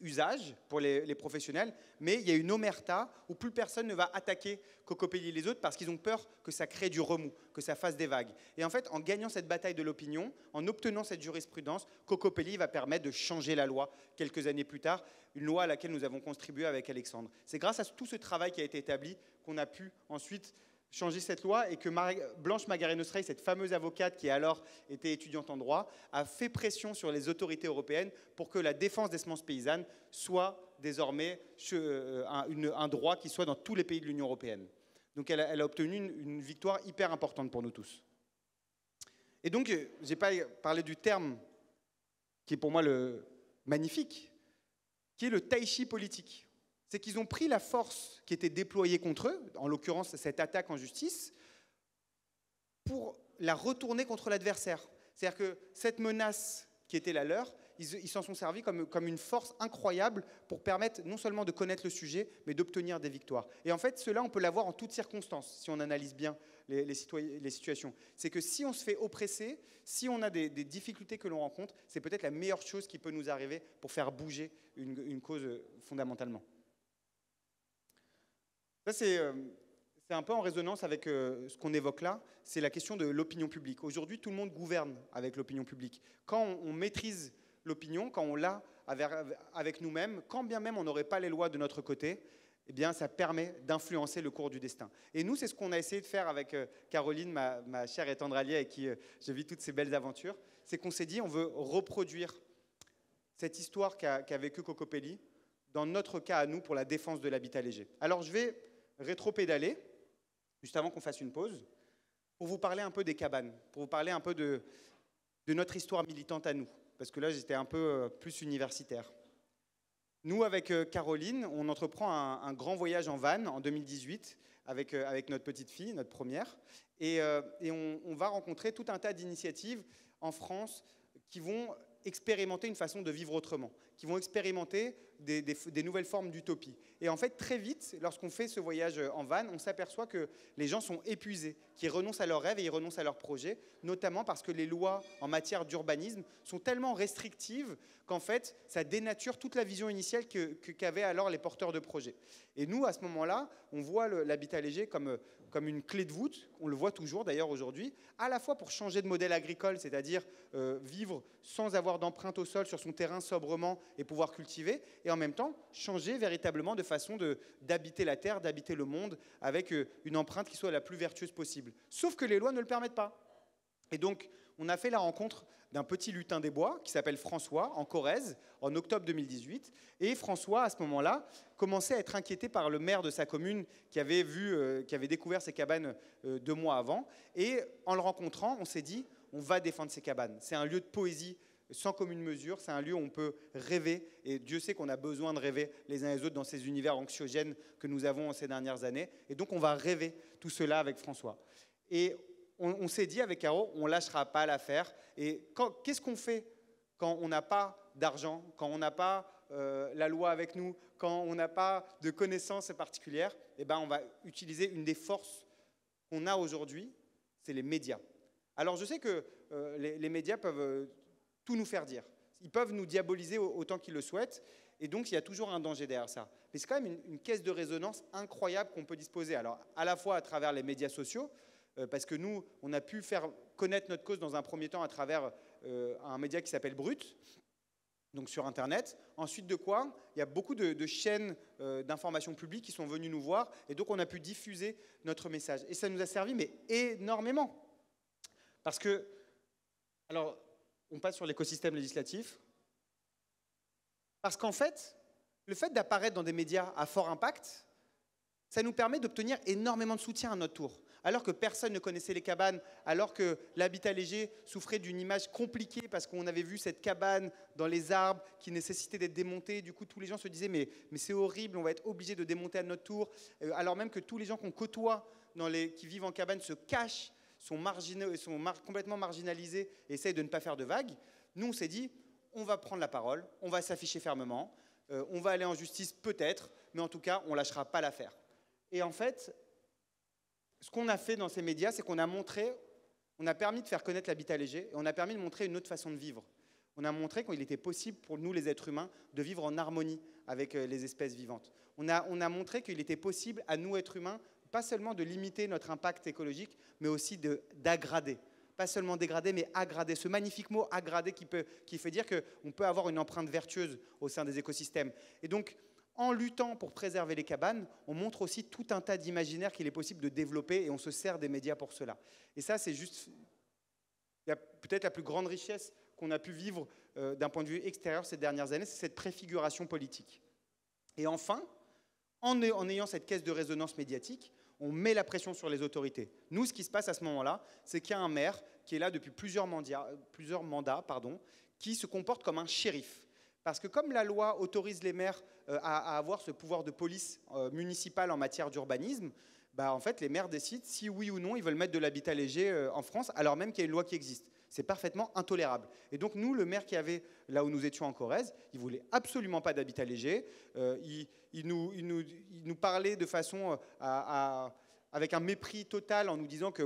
usage pour les professionnels, mais il y a une omerta où plus personne ne va attaquer Cocopelli et les autres parce qu'ils ont peur que ça crée du remous, que ça fasse des vagues. Et en fait, en gagnant cette bataille de l'opinion, en obtenant cette jurisprudence, Cocopelli va permettre de changer la loi quelques années plus tard, une loi à laquelle nous avons contribué avec Alexandre. C'est grâce à tout ce travail qui a été établi qu'on a pu ensuite changer cette loi et que Blanche Margaret-Nosrey, cette fameuse avocate qui alors était étudiante en droit, a fait pression sur les autorités européennes pour que la défense des semences paysannes soit désormais un droit qui soit dans tous les pays de l'Union européenne. Donc elle a obtenu une victoire hyper importante pour nous tous. Et donc, je n'ai pas parlé du terme qui est pour moi magnifique, qui est le tai chi politique. C'est qu'ils ont pris la force qui était déployée contre eux, en l'occurrence cette attaque en justice, pour la retourner contre l'adversaire. C'est-à-dire que cette menace qui était la leur, ils s'en sont servis comme une force incroyable pour permettre non seulement de connaître le sujet, mais d'obtenir des victoires. Et en fait, cela, on peut l'avoir en toutes circonstances, si on analyse bien les situations. C'est que si on se fait oppresser, si on a des difficultés que l'on rencontre, c'est peut-être la meilleure chose qui peut nous arriver pour faire bouger une cause fondamentalement. Ça, c'est un peu en résonance avec ce qu'on évoque là, c'est la question de l'opinion publique. Aujourd'hui, tout le monde gouverne avec l'opinion publique. Quand on maîtrise l'opinion, quand on l'a avec nous-mêmes, quand bien même on n'aurait pas les lois de notre côté, eh bien, ça permet d'influencer le cours du destin. Et nous, c'est ce qu'on a essayé de faire avec Caroline, ma chère et tendre alliée, avec qui je vis toutes ces belles aventures. C'est qu'on s'est dit, on veut reproduire cette histoire qu'a vécue Cocopelli dans notre cas à nous pour la défense de l'habitat léger. Alors, je vais rétro-pédaler, juste avant qu'on fasse une pause, pour vous parler un peu des cabanes, pour vous parler un peu de notre histoire militante à nous, parce que là, j'étais un peu plus universitaire. Nous, avec Caroline, on entreprend un grand voyage en van en 2018 avec notre petite fille, notre première, et on va rencontrer tout un tas d'initiatives en France qui vont expérimenter une façon de vivre autrement, qui vont expérimenter des nouvelles formes d'utopie. Et en fait, très vite, lorsqu'on fait ce voyage en van, on s'aperçoit que les gens sont épuisés, qu'ils renoncent à leurs rêves et ils renoncent à leurs projets, notamment parce que les lois en matière d'urbanisme sont tellement restrictives qu'en fait, ça dénature toute la vision initiale qu'avaient alors les porteurs de projets. Et nous, à ce moment-là, on voit l'habitat léger comme une clé de voûte, on le voit toujours d'ailleurs aujourd'hui, à la fois pour changer de modèle agricole, c'est-à-dire vivre sans avoir d'empreinte au sol sur son terrain sobrement et pouvoir cultiver, et en même temps changer véritablement de façon d'habiter la terre, d'habiter le monde avec une empreinte qui soit la plus vertueuse possible. Sauf que les lois ne le permettent pas. Et donc, on a fait la rencontre d'un petit lutin des bois qui s'appelle François, en Corrèze, en octobre 2018. Et François, à ce moment-là, commençait à être inquiété par le maire de sa commune qui avait découvert ces cabanes 2 mois avant. Et en le rencontrant, on s'est dit, on va défendre ces cabanes. C'est un lieu de poésie sans commune mesure, c'est un lieu où on peut rêver, et Dieu sait qu'on a besoin de rêver les uns les autres dans ces univers anxiogènes que nous avons ces dernières années. Et donc, on va rêver tout cela avec François. Et on s'est dit avec Caro, on ne lâchera pas l'affaire. Et qu'est-ce qu'on fait quand on n'a pas d'argent, quand on n'a pas la loi avec nous, quand on n'a pas de connaissances particulières? Eh ben, on va utiliser une des forces qu'on a aujourd'hui, c'est les médias. Alors, je sais que les médias peuvent tout nous faire dire. Ils peuvent nous diaboliser autant qu'ils le souhaitent. Et donc, il y a toujours un danger derrière ça. Mais c'est quand même une caisse de résonance incroyable qu'on peut disposer. Alors, à la fois à travers les médias sociaux, parce que nous, on a pu faire connaître notre cause dans un premier temps à travers un média qui s'appelle Brut, donc sur Internet. Ensuite de quoi, il y a beaucoup de chaînes d'information publique qui sont venues nous voir, et donc on a pu diffuser notre message. Et ça nous a servi, mais énormément. Parce que, alors, on passe sur l'écosystème législatif, parce qu'en fait, le fait d'apparaître dans des médias à fort impact, ça nous permet d'obtenir énormément de soutien à notre tour. Alors que personne ne connaissait les cabanes, alors que l'habitat léger souffrait d'une image compliquée parce qu'on avait vu cette cabane dans les arbres qui nécessitait d'être démontée. Du coup, tous les gens se disaient mais c'est horrible, on va être obligé de démonter à notre tour. Alors même que tous les gens qu'on côtoie, qui vivent en cabane, se cachent, sont complètement marginalisés et essayent de ne pas faire de vagues. Nous, on s'est dit, on va prendre la parole, on va s'afficher fermement, on va aller en justice peut-être, mais en tout cas, on ne lâchera pas l'affaire. Et en fait, ce qu'on a fait dans ces médias, c'est qu'on a permis de faire connaître l'habitat léger et on a permis de montrer une autre façon de vivre. On a montré qu'il était possible pour nous, les êtres humains, de vivre en harmonie avec les espèces vivantes. On a montré qu'il était possible à nous, êtres humains, pas seulement de limiter notre impact écologique, mais aussi d'aggrader. Pas seulement dégrader, mais aggrader. Ce magnifique mot aggrader qui fait dire qu'on peut avoir une empreinte vertueuse au sein des écosystèmes. Et donc, en luttant pour préserver les cabanes, on montre aussi tout un tas d'imaginaires qu'il est possible de développer et on se sert des médias pour cela. Et ça, c'est juste peut-être la plus grande richesse qu'on a pu vivre d'un point de vue extérieur ces dernières années, c'est cette préfiguration politique. Et enfin, en ayant cette caisse de résonance médiatique, on met la pression sur les autorités. Nous, ce qui se passe à ce moment-là, c'est qu'il y a un maire qui est là depuis plusieurs mandats, qui se comporte comme un shérif. Parce que comme la loi autorise les maires à avoir ce pouvoir de police municipale en matière d'urbanisme, en fait, les maires décident si oui ou non ils veulent mettre de l'habitat léger en France, alors même qu'il y a une loi qui existe. C'est parfaitement intolérable. Et donc nous, le maire qui avait, là où nous étions en Corrèze, il ne voulait absolument pas d'habitat léger. Il nous parlait de façon avec un mépris total en nous disant que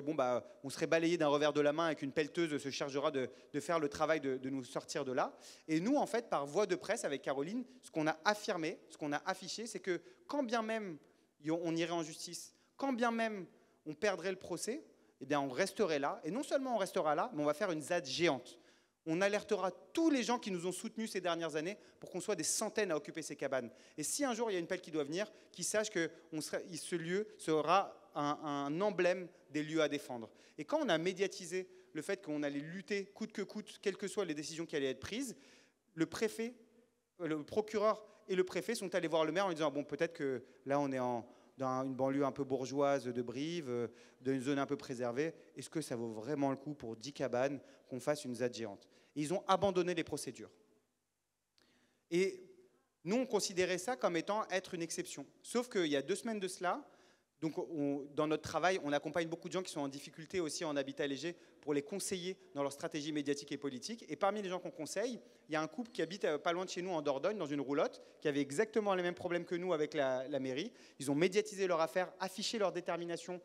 on serait balayé d'un revers de la main et qu'une pelleteuse se chargera de faire le travail de nous sortir de là. Et nous, en fait, par voie de presse avec Caroline, ce qu'on a affirmé, ce qu'on a affiché, c'est que quand bien même on irait en justice, quand bien même on perdrait le procès, eh bien on resterait là. Et non seulement on restera là, mais on va faire une ZAD géante. On alertera tous les gens qui nous ont soutenus ces dernières années pour qu'on soit des centaines à occuper ces cabanes. Et si un jour il y a une pelle qui doit venir, qu'ils sachent que ce lieu sera un emblème des lieux à défendre. Et quand on a médiatisé le fait qu'on allait lutter coûte que coûte, quelles que soient les décisions qui allaient être prises, le préfet, le procureur et le préfet sont allés voir le maire en lui disant peut-être que là on est dans une banlieue un peu bourgeoise de Brive, d'une zone un peu préservée, est-ce que ça vaut vraiment le coup pour 10 cabanes qu'on fasse une ZAD géante? Et ils ont abandonné les procédures. Et nous, on considérait ça comme étant être une exception. Sauf qu'il y a 2 semaines de cela, donc dans notre travail, on accompagne beaucoup de gens qui sont en difficulté aussi en habitat léger pour les conseiller dans leur stratégie médiatique et politique. Et parmi les gens qu'on conseille, il y a un couple qui habite pas loin de chez nous en Dordogne, dans une roulotte, qui avait exactement les mêmes problèmes que nous avec la mairie. Ils ont médiatisé leur affaire, affiché leur détermination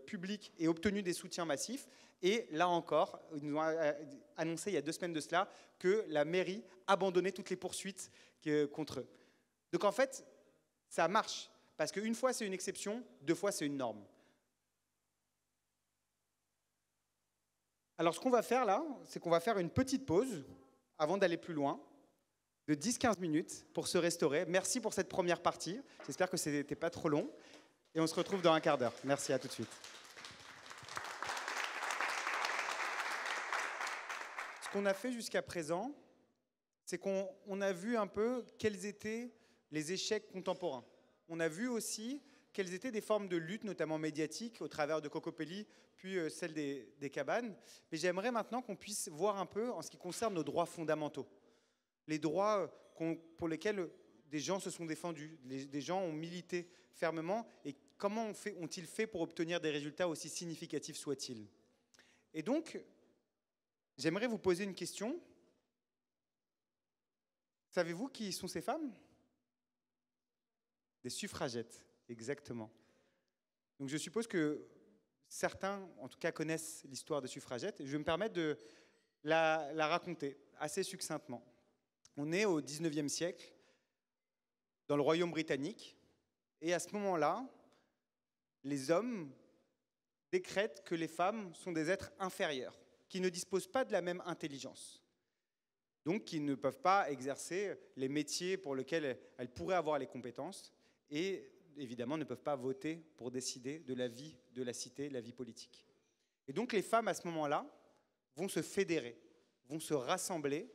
publique et obtenu des soutiens massifs. Et là encore, ils nous ont annoncé il y a 2 semaines de cela que la mairie abandonnait toutes les poursuites contre eux. Donc en fait, ça marche. Parce qu'une fois, c'est une exception, 2 fois, c'est une norme. Alors, ce qu'on va faire là, c'est qu'on va faire une petite pause avant d'aller plus loin, de 10-15 minutes pour se restaurer. Merci pour cette première partie. J'espère que ce n'était pas trop long. Et on se retrouve dans un quart d'heure. Merci, à tout de suite. Ce qu'on a fait jusqu'à présent, c'est qu'on a vu un peu quels étaient les échecs contemporains. On a vu aussi quelles étaient des formes de lutte, notamment médiatiques, au travers de Cocopelli, puis celle des cabanes. Mais j'aimerais maintenant qu'on puisse voir un peu en ce qui concerne nos droits fondamentaux. Les droits pour lesquels des gens se sont défendus, des gens ont milité fermement, et comment ont-ils fait pour obtenir des résultats aussi significatifs soient-ils. Et donc, j'aimerais vous poser une question. Savez-vous qui sont ces femmes ? Des suffragettes, exactement. Donc je suppose que certains, en tout cas, connaissent l'histoire des suffragettes. Et je vais me permettre de la raconter assez succinctement. On est au XIXe siècle, dans le Royaume britannique, et à ce moment-là, les hommes décrètent que les femmes sont des êtres inférieurs, qui ne disposent pas de la même intelligence, donc qui ne peuvent pas exercer les métiers pour lesquels elles pourraient avoir les compétences, et évidemment ne peuvent pas voter pour décider de la vie de la cité, la vie politique. Et donc les femmes, à ce moment-là, vont se fédérer, vont se rassembler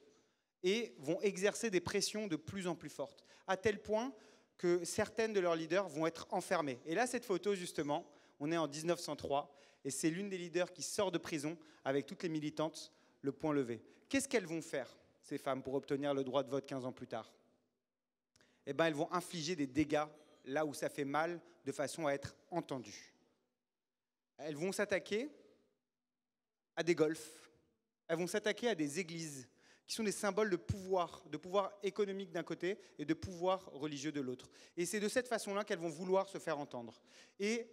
et vont exercer des pressions de plus en plus fortes, à tel point que certaines de leurs leaders vont être enfermées. Et là, cette photo, justement, on est en 1903, et c'est l'une des leaders qui sort de prison avec toutes les militantes, le poing levé. Qu'est-ce qu'elles vont faire, ces femmes, pour obtenir le droit de vote 15 ans plus tard ? Eh bien, elles vont infliger des dégâts là où ça fait mal, de façon à être entendues. Elles vont s'attaquer à des golfs, elles vont s'attaquer à des églises, qui sont des symboles de pouvoir économique d'un côté et de pouvoir religieux de l'autre. Et c'est de cette façon-là qu'elles vont vouloir se faire entendre. Et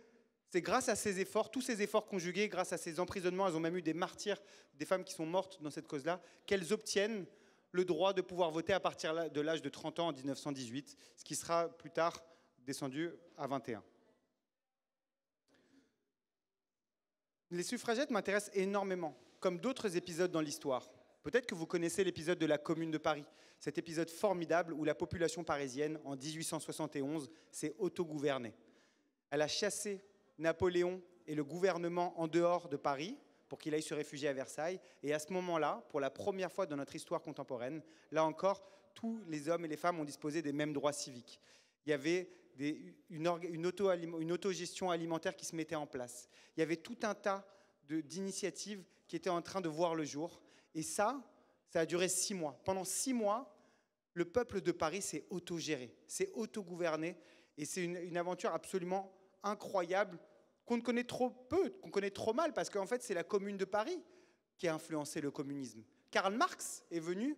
c'est grâce à ces efforts, tous ces efforts conjugués, grâce à ces emprisonnements, elles ont même eu des martyrs, des femmes qui sont mortes dans cette cause-là, qu'elles obtiennent le droit de pouvoir voter à partir de l'âge de 30 ans en 1918, ce qui sera plus tard descendu à 21. Les suffragettes m'intéressent énormément, comme d'autres épisodes dans l'histoire. Peut-être que vous connaissez l'épisode de la Commune de Paris, cet épisode formidable où la population parisienne, en 1871, s'est autogouvernée. Elle a chassé Napoléon et le gouvernement en dehors de Paris pour qu'il aille se réfugier à Versailles. Et à ce moment-là, pour la première fois dans notre histoire contemporaine, là encore, tous les hommes et les femmes ont disposé des mêmes droits civiques. Il y avait une autogestion alimentaire qui se mettait en place. Il y avait tout un tas d'initiatives qui étaient en train de voir le jour. Et ça, Ça a duré 6 mois. Pendant 6 mois, le peuple de Paris s'est autogéré, s'est autogouverné. Et c'est une aventure absolument incroyable qu'on connaît trop peu, qu'on connaît trop mal, parce qu'en fait, c'est la Commune de Paris qui a influencé le communisme. Karl Marx est venu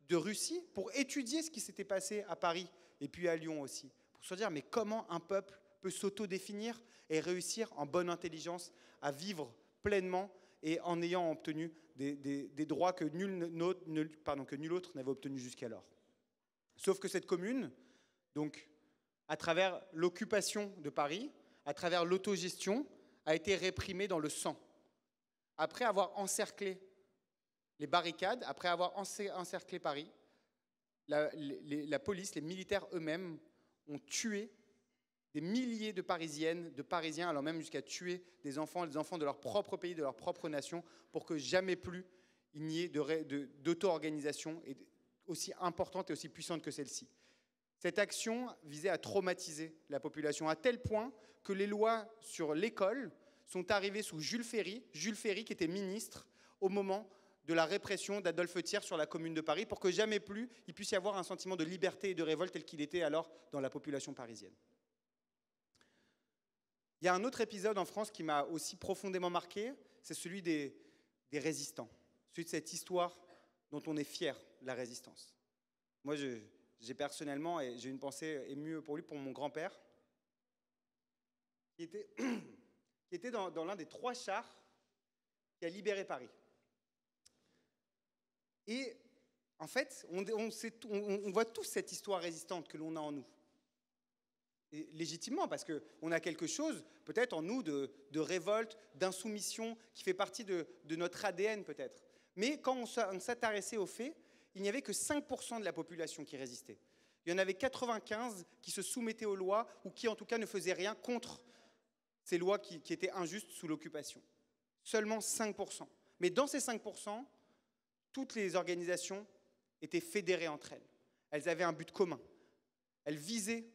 de Russie pour étudier ce qui s'était passé à Paris et puis à Lyon aussi, pour se dire mais comment un peuple peut s'autodéfinir et réussir en bonne intelligence à vivre pleinement et en ayant obtenu des droits que nul autre n'avait obtenus jusqu'alors. Sauf que cette commune, donc, à travers l'occupation de Paris, à travers l'autogestion, a été réprimée dans le sang. Après avoir encerclé les barricades, après avoir encerclé Paris, la police, les militaires eux-mêmes ont tué des milliers de Parisiennes, de Parisiens, allant même jusqu'à tuer des enfants, les enfants de leur propre pays, de leur propre nation, pour que jamais plus il n'y ait d'auto-organisation aussi importante et aussi puissante que celle-ci. Cette action visait à traumatiser la population, à tel point que les lois sur l'école sont arrivées sous Jules Ferry qui était ministre au moment de la répression d'Adolphe Thiers sur la Commune de Paris, pour que jamais plus il puisse y avoir un sentiment de liberté et de révolte tel qu'il était alors dans la population parisienne. Il y a un autre épisode en France qui m'a aussi profondément marqué, c'est celui des résistants, celui de cette histoire dont on est fier, la résistance. Moi, j'ai personnellement, et j'ai une pensée émue pour lui, pour mon grand-père, qui était dans l'un des 3 chars qui a libéré Paris. Et en fait, on voit tous cette histoire résistante que l'on a en nous. Et légitimement, parce qu'on a quelque chose, peut-être en nous, de révolte, d'insoumission, qui fait partie de notre ADN, peut-être. Mais quand on s'intéressait aux faits, il n'y avait que 5% de la population qui résistait. Il y en avait 95 qui se soumettaient aux lois, ou qui, en tout cas, ne faisaient rien contre ces lois qui étaient injustes sous l'occupation. Seulement 5%. Mais dans ces 5%, toutes les organisations étaient fédérées entre elles. Elles avaient un but commun. Elles visaient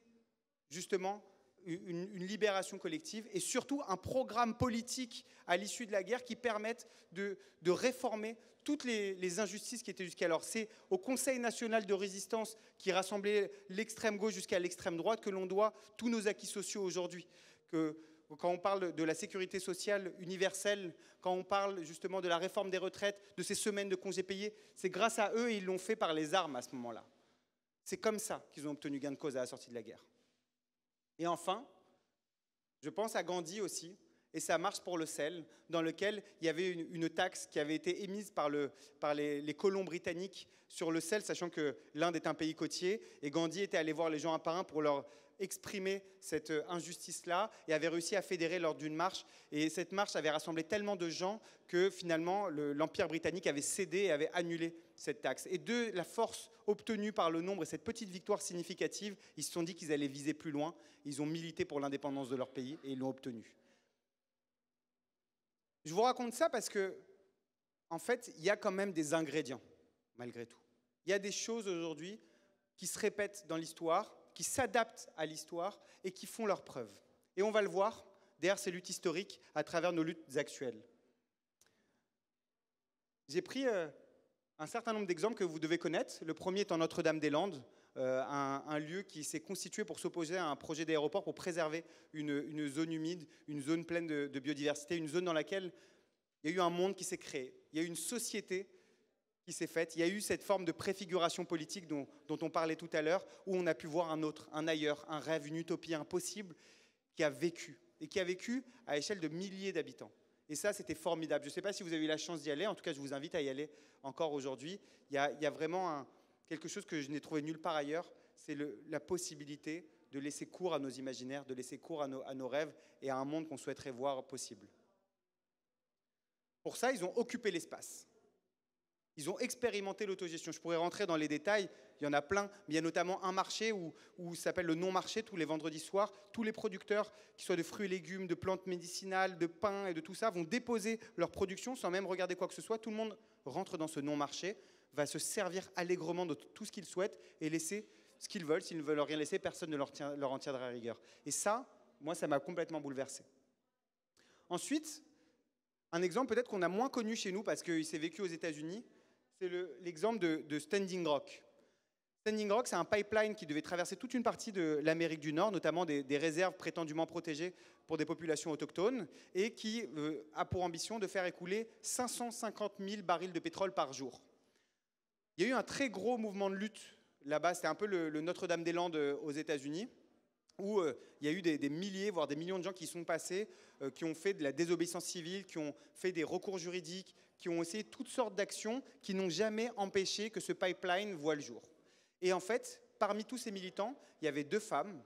justement une libération collective et surtout un programme politique à l'issue de la guerre qui permette de réformer toutes les injustices qui étaient jusqu'alors. C'est au Conseil national de résistance qui rassemblait l'extrême gauche jusqu'à l'extrême droite que l'on doit tous nos acquis sociaux aujourd'hui. Quand on parle de la sécurité sociale universelle, quand on parle justement de la réforme des retraites, de ces semaines de congés payés, c'est grâce à eux et ils l'ont fait par les armes à ce moment-là. C'est comme ça qu'ils ont obtenu gain de cause à la sortie de la guerre. Et enfin, je pense à Gandhi aussi, et sa marche pour le sel, dans lequel il y avait une taxe qui avait été émise par les colons britanniques sur le sel, sachant que l'Inde est un pays côtier, et Gandhi était allé voir les gens un par un pour leur exprimer cette injustice-là, et avait réussi à fédérer lors d'une marche. Et cette marche avait rassemblé tellement de gens que finalement l'Empire britannique avait cédé et avait annulé cette taxe. Et de la force obtenue par le nombre et cette petite victoire significative, ils se sont dit qu'ils allaient viser plus loin. Ils ont milité pour l'indépendance de leur pays et ils l'ont obtenue. Je vous raconte ça parce que, en fait, il y a quand même des ingrédients, malgré tout. Il y a des choses aujourd'hui qui se répètent dans l'histoire, qui s'adaptent à l'histoire et qui font leurs preuves. Et on va le voir derrière ces luttes historiques à travers nos luttes actuelles. J'ai pris un certain nombre d'exemples que vous devez connaître. Le premier étant Notre-Dame-des-Landes, un lieu qui s'est constitué pour s'opposer à un projet d'aéroport pour préserver une zone humide, une zone pleine de biodiversité, une zone dans laquelle il y a eu un monde qui s'est créé. Il y a eu une société qui s'est faite. Il y a eu cette forme de préfiguration politique dont on parlait tout à l'heure, où on a pu voir un autre, un ailleurs, un rêve, une utopie impossible qui a vécu, et qui a vécu à échelle de milliers d'habitants. Et ça, c'était formidable. Je ne sais pas si vous avez eu la chance d'y aller, en tout cas, je vous invite à y aller encore aujourd'hui. Il y a vraiment quelque chose que je n'ai trouvé nulle part ailleurs, c'est la possibilité de laisser cours à nos imaginaires, de laisser cours à nos rêves et à un monde qu'on souhaiterait voir possible. Pour ça, ils ont occupé l'espace. Ils ont expérimenté l'autogestion. Je pourrais rentrer dans les détails, il y en a plein, mais il y a notamment un marché où ça s'appelle le non-marché, tous les vendredis soirs. Tous les producteurs, qu'ils soient de fruits et légumes, de plantes médicinales, de pain et de tout ça, vont déposer leur production sans même regarder quoi que ce soit. Tout le monde rentre dans ce non-marché, va se servir allègrement de tout ce qu'ils souhaitent et laisser ce qu'ils veulent. S'ils ne veulent rien laisser, personne ne leur en tiendra rigueur. Et ça, moi, ça m'a complètement bouleversé. Ensuite, un exemple peut-être qu'on a moins connu chez nous parce qu'il s'est vécu aux États-Unis, c'est l'exemple de Standing Rock. Standing Rock, c'est un pipeline qui devait traverser toute une partie de l'Amérique du Nord, notamment des réserves prétendument protégées pour des populations autochtones, et qui a pour ambition de faire écouler 550 000 barils de pétrole par jour. Il y a eu un très gros mouvement de lutte là-bas, c'était un peu le Notre-Dame-des-Landes aux États-Unis, où il y a eu des milliers, voire des millions de gens qui sont passés, qui ont fait de la désobéissance civile, qui ont fait des recours juridiques, qui ont essayé toutes sortes d'actions qui n'ont jamais empêché que ce pipeline voie le jour. Et en fait, parmi tous ces militants, il y avait 2 femmes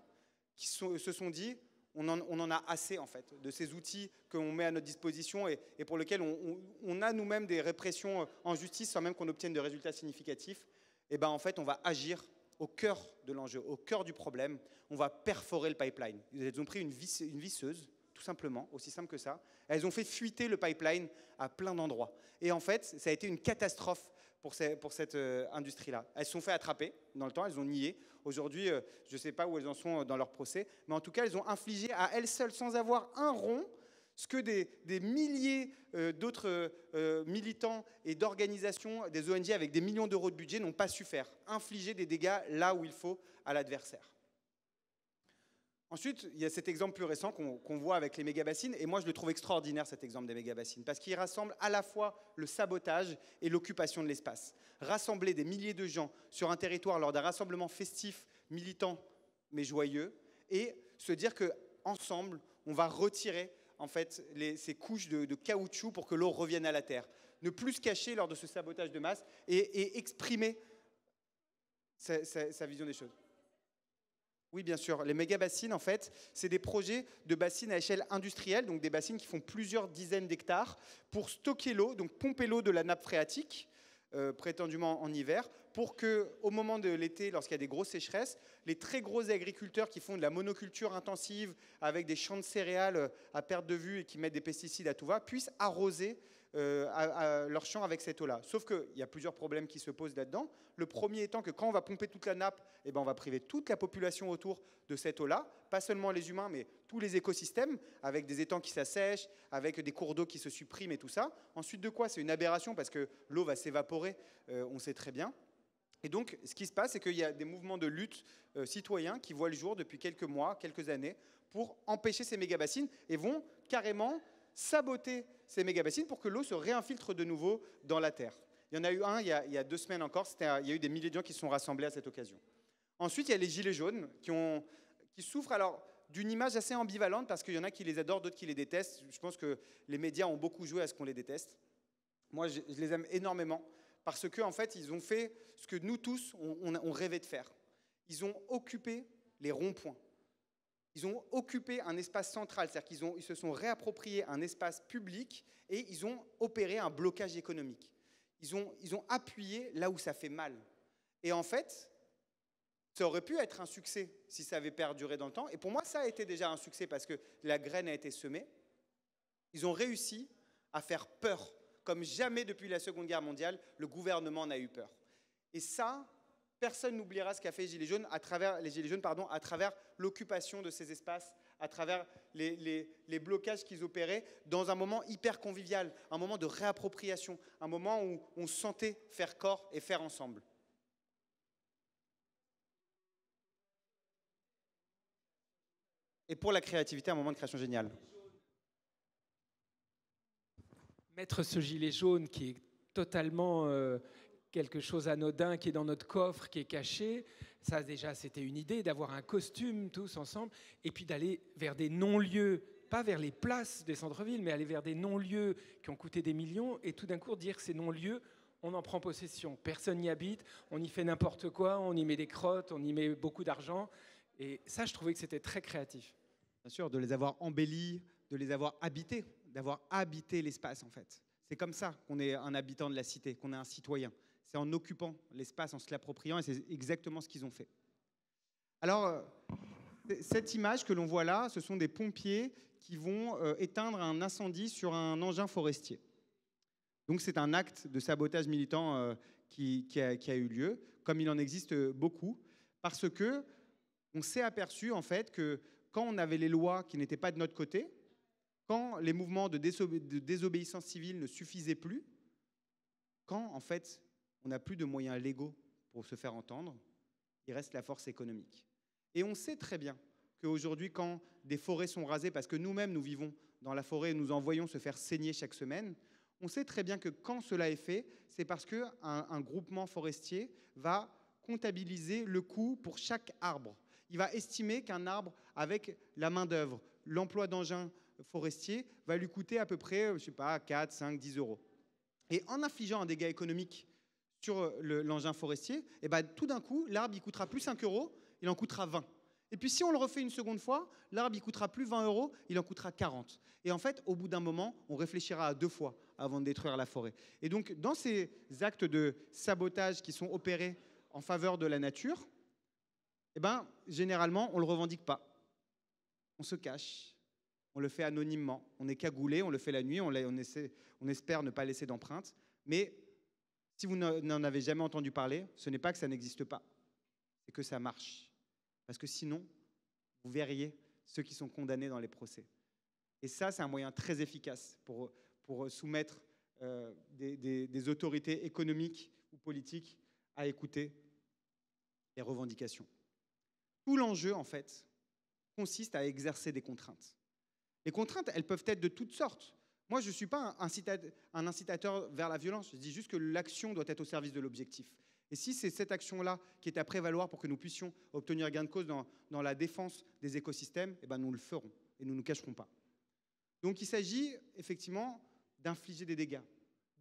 qui se sont dit on en a assez en fait, de ces outils qu'on met à notre disposition et pour lesquels on a nous-mêmes des répressions en justice sans même qu'on obtienne de résultats significatifs. Et bien en fait, on va agir au cœur de l'enjeu, au cœur du problème. On va perforer le pipeline. Elles ont pris une visseuse, tout simplement, aussi simple que ça. Elles ont fait fuiter le pipeline à plein d'endroits. Et en fait, ça a été une catastrophe pour cette industrie-là. Elles se sont fait attraper dans le temps, elles ont nié. Aujourd'hui, je ne sais pas où elles en sont dans leur procès, mais en tout cas, elles ont infligé à elles seules, sans avoir un rond, ce que des milliers d'autres militants et d'organisations, des ONG avec des millions d'euros de budget n'ont pas su faire. Infliger des dégâts là où il faut à l'adversaire. Ensuite, il y a cet exemple plus récent qu'on voit avec les méga-bassines, et moi je le trouve extraordinaire cet exemple des méga-bassines, parce qu'il rassemble à la fois le sabotage et l'occupation de l'espace. Rassembler des milliers de gens sur un territoire lors d'un rassemblement festif, militant, mais joyeux, et se dire qu'ensemble, on va retirer en fait, ces couches de caoutchouc pour que l'eau revienne à la terre. Ne plus se cacher lors de ce sabotage de masse et exprimer sa vision des choses. Oui, bien sûr. Les méga-bassines, en fait, c'est des projets de bassines à échelle industrielle, donc des bassines qui font plusieurs dizaines d'hectares, pour stocker l'eau, donc pomper l'eau de la nappe phréatique, prétendument en hiver, pour qu'au moment de l'été, lorsqu'il y a des grosses sécheresses, les très gros agriculteurs qui font de la monoculture intensive avec des champs de céréales à perte de vue et qui mettent des pesticides à tout va, puissent arroser leurs champs avec cette eau-là. Sauf qu'il y a plusieurs problèmes qui se posent là-dedans. Le premier étant que quand on va pomper toute la nappe, eh ben on va priver toute la population autour de cette eau-là, pas seulement les humains, mais tous les écosystèmes, avec des étangs qui s'assèchent, avec des cours d'eau qui se suppriment et tout ça. Ensuite de quoi, c'est une aberration parce que l'eau va s'évaporer, on sait très bien. Et donc, ce qui se passe, c'est qu'il y a des mouvements de lutte citoyens qui voient le jour depuis quelques mois, quelques années, pour empêcher ces méga-bassines et vont carrément saboter ces méga-bassines pour que l'eau se réinfiltre de nouveau dans la terre. Il y en a eu un il y a 2 semaines encore, il y a eu des milliers de gens qui se sont rassemblés à cette occasion. Ensuite, il y a les gilets jaunes qui souffrent alors d'une image assez ambivalente parce qu'il y en a qui les adorent, d'autres qui les détestent. Je pense que les médias ont beaucoup joué à ce qu'on les déteste. Moi, je les aime énormément parce qu'en fait, ils ont fait ce que nous tous, on rêvait de faire. Ils ont occupé les ronds-points. Ils ont occupé un espace central, c'est-à-dire qu'ils se sont réappropriés un espace public et ils ont opéré un blocage économique. Ils ont appuyé là où ça fait mal. Et en fait, ça aurait pu être un succès si ça avait perduré dans le temps. Et pour moi, ça a été déjà un succès parce que la graine a été semée. Ils ont réussi à faire peur. Comme jamais depuis la Seconde Guerre mondiale, le gouvernement n'a eu peur. Et ça, personne n'oubliera ce qu'a fait les Gilets jaunes à travers l'occupation de ces espaces, à travers les blocages qu'ils opéraient dans un moment hyper convivial, un moment de réappropriation, un moment où on se sentait faire corps et faire ensemble. Et pour la créativité, un moment de création génial. Mettre ce gilet jaune qui est totalement quelque chose anodin, qui est dans notre coffre, qui est caché, ça déjà c'était une idée, d'avoir un costume tous ensemble, et puis d'aller vers des non-lieux, pas vers les places des centres-villes, mais aller vers des non-lieux qui ont coûté des millions, et tout d'un coup dire que ces non-lieux, on en prend possession. Personne n'y habite, on y fait n'importe quoi, on y met des crottes, on y met beaucoup d'argent, et ça je trouvais que c'était très créatif. Bien sûr, de les avoir embellis, de les avoir habités, d'avoir habité l'espace en fait. C'est comme ça qu'on est un habitant de la cité, qu'on est un citoyen. C'est en occupant l'espace, en se l'appropriant, et c'est exactement ce qu'ils ont fait. Alors, cette image que l'on voit là, ce sont des pompiers qui vont éteindre un incendie sur un engin forestier. Donc c'est un acte de sabotage militant qui a eu lieu, comme il en existe beaucoup, parce que on s'est aperçu en fait que quand on avait les lois qui n'étaient pas de notre côté, quand les mouvements de désobéissance civile ne suffisaient plus, quand en fait on n'a plus de moyens légaux pour se faire entendre, il reste la force économique. Et on sait très bien qu'aujourd'hui, quand des forêts sont rasées, parce que nous-mêmes, nous vivons dans la forêt et nous en voyons se faire saigner chaque semaine, on sait très bien que quand cela est fait, c'est parce qu'un groupement forestier va comptabiliser le coût pour chaque arbre. Il va estimer qu'un arbre, avec la main-d'œuvre, l'emploi d'engins forestiers, va lui coûter à peu près, je ne sais pas, 4, 5, 10 euros. Et en infligeant un dégât économique sur l'engin forestier, et ben, tout d'un coup, l'arbre, il coûtera plus 5 euros, il en coûtera 20. Et puis si on le refait une seconde fois, l'arbre, il coûtera plus 20 euros, il en coûtera 40. Et en fait, au bout d'un moment, on réfléchira à 2 fois avant de détruire la forêt. Et donc, dans ces actes de sabotage qui sont opérés en faveur de la nature, eh ben, généralement, on ne le revendique pas. On se cache, on le fait anonymement, on est cagoulé, on le fait la nuit, on espère ne pas laisser d'empreinte. Mais si vous n'en avez jamais entendu parler, ce n'est pas que ça n'existe pas, c'est que ça marche. Parce que sinon, vous verriez ceux qui sont condamnés dans les procès. Et ça, c'est un moyen très efficace pour soumettre des autorités économiques ou politiques à écouter les revendications. Tout l'enjeu, en fait, consiste à exercer des contraintes. Les contraintes, elles peuvent être de toutes sortes. Moi, je ne suis pas un incitateur vers la violence. Je dis juste que l'action doit être au service de l'objectif. Et si c'est cette action-là qui est à prévaloir pour que nous puissions obtenir gain de cause dans la défense des écosystèmes, eh ben nous le ferons et nous ne nous cacherons pas. Donc il s'agit effectivement d'infliger des dégâts,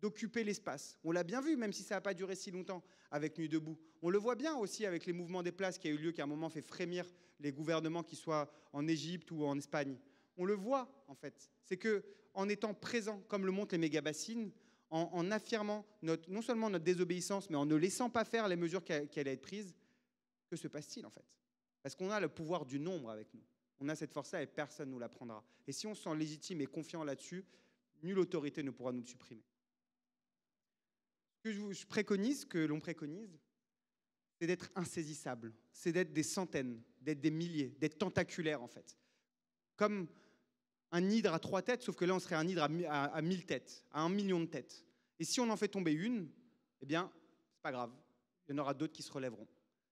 d'occuper l'espace. On l'a bien vu, même si ça n'a pas duré si longtemps avec Nuit debout. On le voit bien aussi avec les mouvements des places qui a eu lieu, qui à un moment fait frémir les gouvernements, qu'ils soient en Égypte ou en Espagne. On le voit, en fait. C'est qu'en étant présent, comme le montrent les méga-bassines, en affirmant non seulement notre désobéissance, mais en ne laissant pas faire les mesures qui allaient être prises, que se passe-t-il, en fait? Parce qu'on a le pouvoir du nombre avec nous. On a cette force-là et personne ne nous la prendra. Et si on se sent légitime et confiant là-dessus, nulle autorité ne pourra nous le supprimer. Ce que je préconise, que l'on préconise, c'est d'être insaisissable, c'est d'être des centaines, d'être des milliers, d'être tentaculaire, en fait. Comme un hydre à 3 têtes, sauf que là, on serait un hydre à 1000 têtes, à 1 million de têtes. Et si on en fait tomber une, eh bien, c'est pas grave. Il y en aura d'autres qui se relèveront.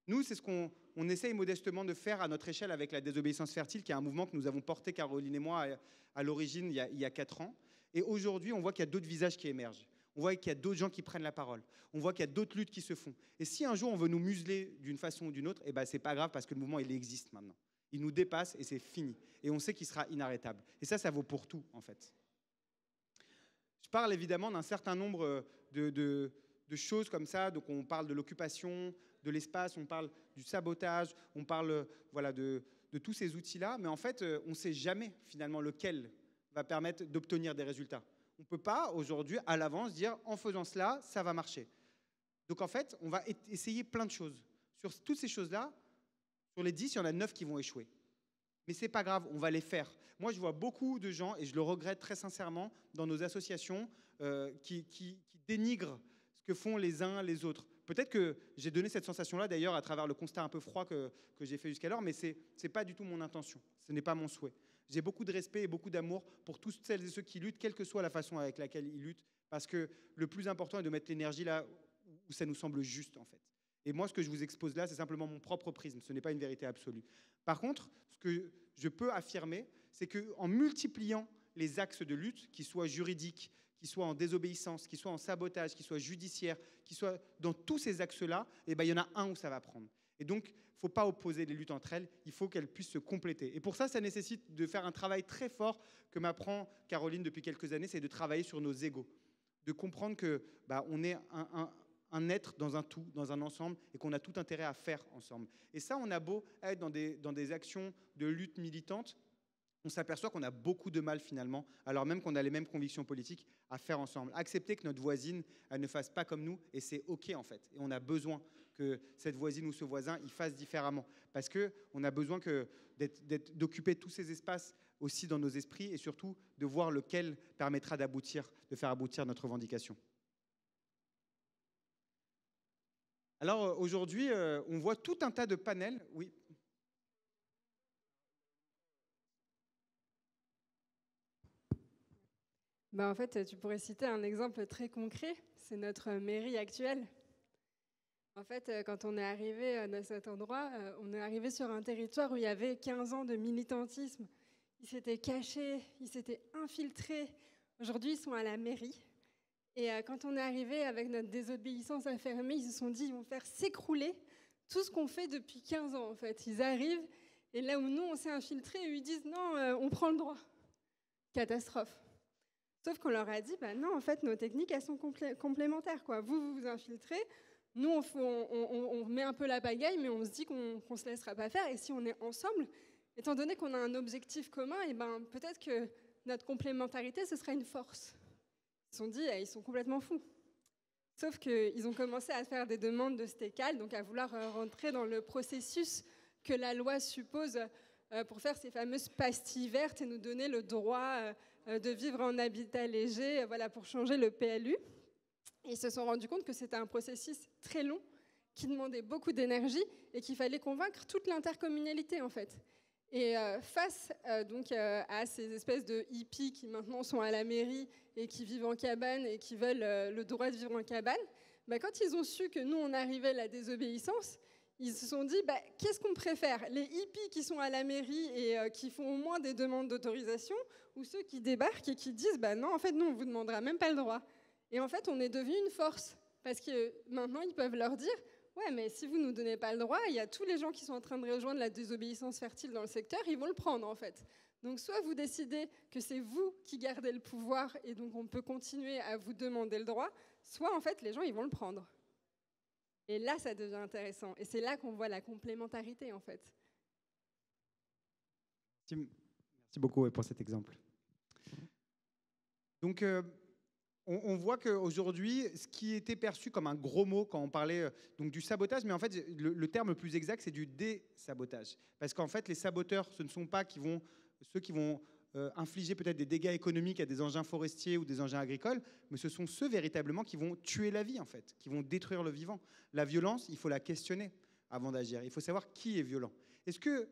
Nous, c'est ce qu'on essaye modestement de faire à notre échelle avec la désobéissance fertile, qui est un mouvement que nous avons porté, Caroline et moi, à l'origine, il y a 4 ans. Et aujourd'hui, on voit qu'il y a d'autres visages qui émergent. On voit qu'il y a d'autres gens qui prennent la parole. On voit qu'il y a d'autres luttes qui se font. Et si un jour, on veut nous museler d'une façon ou d'une autre, eh ben, c'est pas grave parce que le mouvement, il existe maintenant. Il nous dépasse et c'est fini. Et on sait qu'il sera inarrêtable. Et ça vaut pour tout, en fait. Je parle évidemment d'un certain nombre de choses comme ça. Donc on parle de l'occupation de l'espace, on parle du sabotage, on parle voilà, de tous ces outils-là. Mais en fait, on ne sait jamais finalement lequel va permettre d'obtenir des résultats. On ne peut pas aujourd'hui à l'avance dire en faisant cela, ça va marcher. Donc en fait, on va essayer plein de choses. Sur toutes ces choses-là, sur les 10, il y en a 9 qui vont échouer. Mais ce n'est pas grave, on va les faire. Moi, je vois beaucoup de gens, et je le regrette très sincèrement, dans nos associations qui dénigrent ce que font les uns les autres. Peut-être que j'ai donné cette sensation-là, d'ailleurs, à travers le constat un peu froid que j'ai fait jusqu'alors, mais ce n'est pas du tout mon intention. Ce n'est pas mon souhait. J'ai beaucoup de respect et beaucoup d'amour pour toutes celles et ceux qui luttent, quelle que soit la façon avec laquelle ils luttent, parce que le plus important est de mettre l'énergie là où ça nous semble juste, en fait. Et moi, ce que je vous expose là, c'est simplement mon propre prisme. Ce n'est pas une vérité absolue. Par contre, ce que je peux affirmer, c'est qu'en multipliant les axes de lutte, qu'ils soient juridiques, qu'ils soient en désobéissance, qu'ils soient en sabotage, qu'ils soient judiciaires, qu'ils soient dans tous ces axes-là, eh ben, il y en a un où ça va prendre. Et donc, il ne faut pas opposer les luttes entre elles, il faut qu'elles puissent se compléter. Et pour ça, ça nécessite de faire un travail très fort que m'apprend Caroline depuis quelques années, c'est de travailler sur nos égos, de comprendre que on est un être dans un tout, dans un ensemble, et qu'on a tout intérêt à faire ensemble. Et ça, on a beau être dans des actions de lutte militante, on s'aperçoit qu'on a beaucoup de mal finalement, alors même qu'on a les mêmes convictions politiques, à faire ensemble. Accepter que notre voisine, elle ne fasse pas comme nous, et c'est OK en fait. Et on a besoin que cette voisine ou ce voisin, il fasse différemment. Parce qu'on a besoin d'occuper tous ces espaces aussi dans nos esprits, et surtout de voir lequel permettra de faire aboutir notre revendication. Alors aujourd'hui, on voit tout un tas de panels. Oui. En fait, tu pourrais citer un exemple très concret. C'est notre mairie actuelle En fait, quand on est arrivé dans cet endroit, on est arrivé sur un territoire où il y avait 15 ans de militantisme. Ils s'étaient cachés, ils s'étaient infiltrés. Aujourd'hui, ils sont à la mairie. Et quand on est arrivé avec notre désobéissance affirmée, ils se sont dit ils vont faire s'écrouler tout ce qu'on fait depuis 15 ans. En fait, ils arrivent et là où nous, on s'est infiltrés, eux, ils disent non, on prend le droit. Catastrophe. Sauf qu'on leur a dit bah non, en fait, nos techniques, elles sont complémentaires. Quoi. Vous vous infiltrez. Nous, on met un peu la pagaille, mais on se dit qu'on ne se laissera pas faire. Et si on est ensemble, étant donné qu'on a un objectif commun, et ben, peut-être que notre complémentarité, ce sera une force. Ils se sont dit, ils sont complètement fous. Sauf qu'ils ont commencé à faire des demandes de stécale, donc à vouloir rentrer dans le processus que la loi suppose pour faire ces fameuses pastilles vertes et nous donner le droit de vivre en habitat léger, voilà, pour changer le PLU. Et ils se sont rendus compte que c'était un processus très long, qui demandait beaucoup d'énergie et qu'il fallait convaincre toute l'intercommunalité, en fait. Et face donc, à ces espèces de hippies qui maintenant sont à la mairie et qui vivent en cabane et qui veulent le droit de vivre en cabane, bah, quand ils ont su que nous, on arrivait à la désobéissance, ils se sont dit, bah, qu'est-ce qu'on préfère? Les hippies qui sont à la mairie et qui font au moins des demandes d'autorisation, ou ceux qui débarquent et qui disent, bah, non, en fait, nous, on ne vous demandera même pas le droit. Et en fait, on est devenu une force, parce que maintenant, ils peuvent leur dire « Ouais, mais si vous ne nous donnez pas le droit, il y a tous les gens qui sont en train de rejoindre la désobéissance fertile dans le secteur, ils vont le prendre, en fait. Donc, soit vous décidez que c'est vous qui gardez le pouvoir, et donc on peut continuer à vous demander le droit, soit, en fait, les gens, ils vont le prendre. » Et là, ça devient intéressant. Et c'est là qu'on voit la complémentarité, en fait. Merci beaucoup pour cet exemple. Donc, on voit qu'aujourd'hui, ce qui était perçu comme un gros mot quand on parlait donc, du sabotage, mais en fait, le terme le plus exact, c'est du désabotage. Parce qu'en fait, les saboteurs, ce ne sont pas ceux qui vont infliger peut-être des dégâts économiques à des engins forestiers ou des engins agricoles, mais ce sont ceux véritablement qui vont tuer la vie, en fait, qui vont détruire le vivant. La violence, il faut la questionner avant d'agir. Il faut savoir qui est violent. Est-ce que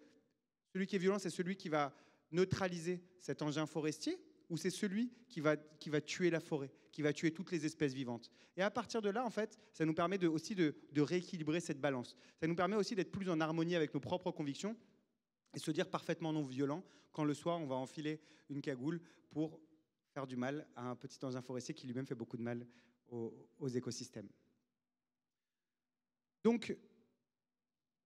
celui qui est violent, c'est celui qui va neutraliser cet engin forestier, ou c'est celui qui va tuer la forêt, qui va tuer toutes les espèces vivantes? Et à partir de là, en fait, ça nous permet aussi de rééquilibrer cette balance. Ça nous permet aussi d'être plus en harmonie avec nos propres convictions et se dire parfaitement non violent quand le soir, on va enfiler une cagoule pour faire du mal à un petit engin forestier qui lui-même fait beaucoup de mal aux écosystèmes. Donc,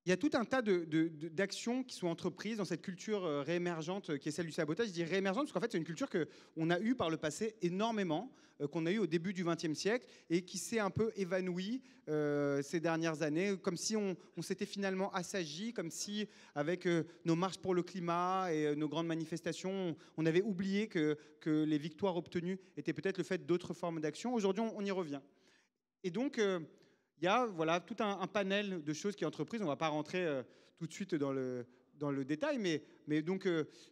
il y a tout un tas d'actions qui sont entreprises dans cette culture réémergente qui est celle du sabotage. Je dis réémergente parce qu'en fait, c'est une culture qu'on a eue par le passé énormément, qu'on a eue au début du XXe siècle et qui s'est un peu évanouie ces dernières années, comme si on s'était finalement assagi, comme si avec nos marches pour le climat et nos grandes manifestations, on avait oublié que les victoires obtenues étaient peut-être le fait d'autres formes d'action. Aujourd'hui, on y revient. Et donc, il y a voilà, tout un panel de choses qui est entreprise. On ne va pas rentrer tout de suite dans le détail, mais donc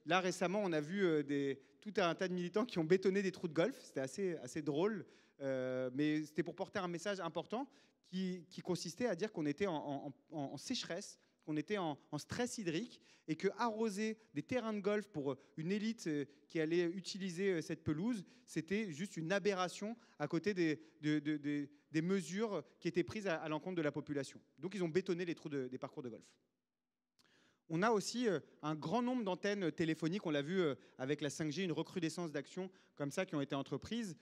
là, récemment, on a vu tout un tas de militants qui ont bétonné des trous de golf. C'était assez drôle, mais c'était pour porter un message important qui consistait à dire qu'on était en sécheresse, qu'on était en stress hydrique et que arroser des terrains de golf pour une élite qui allait utiliser cette pelouse, c'était juste une aberration à côté des mesures qui étaient prises à l'encontre de la population. Donc ils ont bétonné les trous des parcours de golf. On a aussi un grand nombre d'antennes téléphoniques, on l'a vu avec la 5G, une recrudescence d'actions comme ça qui ont été entreprises,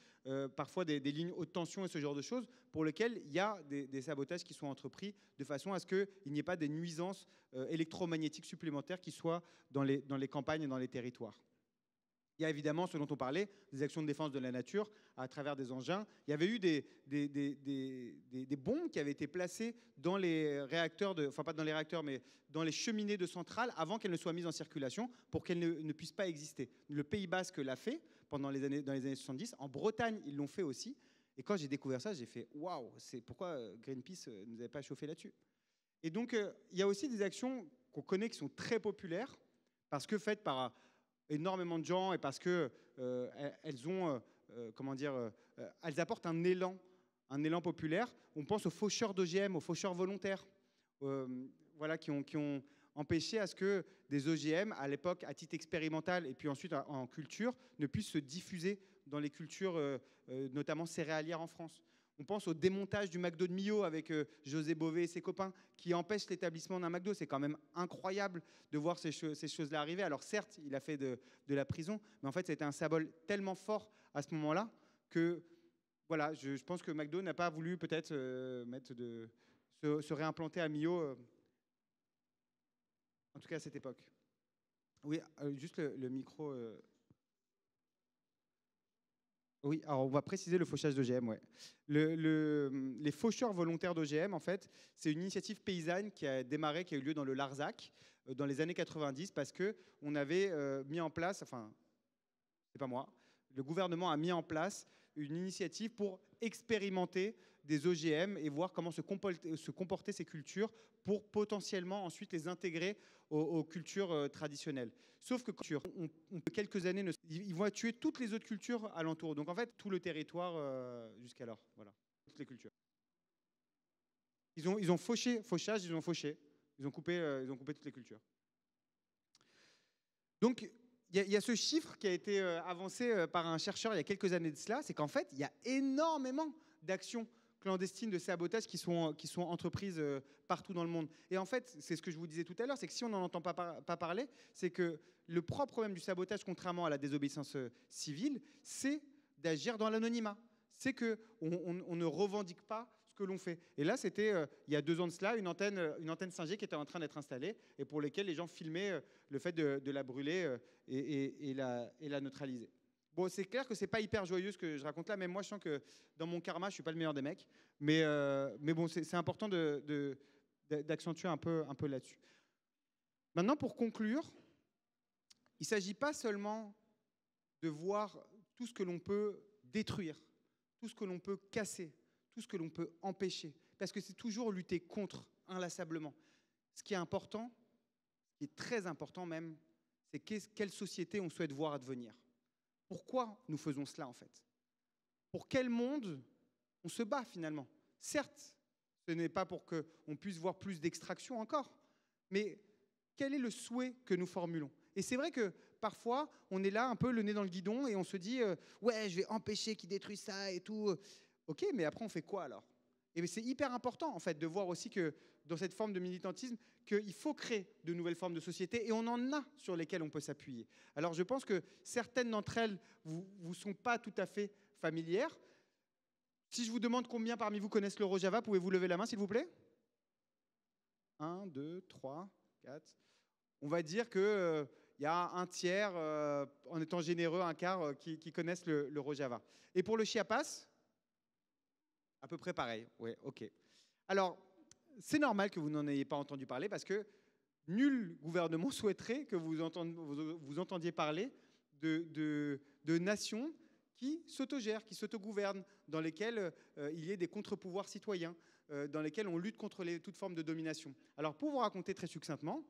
parfois des lignes haute tension et ce genre de choses, pour lesquelles il y a des sabotages qui sont entrepris de façon à ce qu'il n'y ait pas des nuisances électromagnétiques supplémentaires qui soient dans les campagnes et dans les territoires. Il y a évidemment, ce dont on parlait, des actions de défense de la nature à travers des engins. Il y avait eu des bombes qui avaient été placées dans les réacteurs, enfin pas dans les réacteurs, mais dans les cheminées de centrales avant qu'elles ne soient mises en circulation pour qu'elles ne puissent pas exister. Le Pays Basque l'a fait dans les années 70. En Bretagne, ils l'ont fait aussi. Et quand j'ai découvert ça, j'ai fait « Waouh, c'est pourquoi Greenpeace ne nous avait pas chauffé là-dessus ?» Et donc, il y a aussi des actions qu'on connaît qui sont très populaires parce que faites par énormément de gens et parce que elles ont, elles apportent un élan populaire. On pense aux faucheurs d'OGM, aux faucheurs volontaires, voilà, qui ont empêché à ce que des OGM, à l'époque à titre expérimental et puis ensuite en culture, ne puissent se diffuser dans les cultures, notamment céréalières en France. On pense au démontage du McDo de Millau avec José Bové et ses copains qui empêchent l'établissement d'un McDo. C'est quand même incroyable de voir ces choses-là arriver. Alors certes, il a fait de la prison, mais en fait, c'était un symbole tellement fort à ce moment-là que voilà, je pense que McDo n'a pas voulu peut-être se réimplanter à Millau, en tout cas à cette époque. Oui, juste le micro. Oui, alors on va préciser le fauchage d'OGM. Ouais. Les faucheurs volontaires d'OGM, en fait, c'est une initiative paysanne qui a démarré, qui a eu lieu dans le Larzac dans les années 90 parce qu'on avait mis en place, enfin, c'est pas moi, le gouvernement a mis en place une initiative pour expérimenter des OGM et voir comment se comportaient ces cultures pour potentiellement ensuite les intégrer aux cultures traditionnelles. Sauf que quelques années, ils vont tuer toutes les autres cultures alentour. Donc en fait, tout le territoire jusqu'alors. Voilà, toutes les cultures. Ils ont fauché. Ils ont coupé toutes les cultures. Donc, il y a ce chiffre qui a été avancé par un chercheur il y a quelques années de cela, c'est qu'en fait, il y a énormément d'actions clandestines de sabotage qui sont entreprises partout dans le monde. Et en fait, c'est ce que je vous disais tout à l'heure, c'est que si on n'en entend pas parler, c'est que le propre problème du sabotage, contrairement à la désobéissance civile, c'est d'agir dans l'anonymat. C'est qu'on ne revendique pas ce que l'on fait. Et là, c'était, il y a 2 ans de cela, une antenne 5G qui était en train d'être installée et pour lesquelles les gens filmaient le fait de la brûler et la neutraliser. Bon, c'est clair que c'est pas hyper joyeux ce que je raconte là, même moi je sens que dans mon karma, je suis pas le meilleur des mecs, mais bon, c'est important d'accentuer un peu là-dessus. Maintenant, pour conclure, il ne s'agit pas seulement de voir tout ce que l'on peut détruire, tout ce que l'on peut casser, tout ce que l'on peut empêcher, parce que c'est toujours lutter contre, inlassablement. Ce qui est important, ce qui est très important même, c'est quelle société on souhaite voir advenir. Pourquoi nous faisons cela, en fait? Pour quel monde on se bat, finalement? Certes, ce n'est pas pour qu'on puisse voir plus d'extraction encore, mais quel est le souhait que nous formulons? Et c'est vrai que parfois, on est là un peu le nez dans le guidon et on se dit ouais, je vais empêcher qu'ils détruisent ça et tout. Ok, mais après, on fait quoi alors? Et c'est hyper important, en fait, de voir aussi que dans cette forme de militantisme, qu'il faut créer de nouvelles formes de société et on en a sur lesquelles on peut s'appuyer. Alors, je pense que certaines d'entre elles vous sont pas tout à fait familières. Si je vous demande combien parmi vous connaissent le Rojava, pouvez-vous lever la main, s'il vous plaît? 1, 2, 3, 4. On va dire qu'il y a un tiers, en étant généreux, un quart qui connaissent le Rojava. Et pour le Chiapas, à peu près pareil. Oui, ok. Alors, c'est normal que vous n'en ayez pas entendu parler parce que nul gouvernement souhaiterait que vous entendiez parler de nations qui s'autogèrent, qui s'autogouvernent, dans lesquelles il y ait des contre-pouvoirs citoyens, dans lesquelles on lutte contre toute forme de domination. Alors, pour vous raconter très succinctement,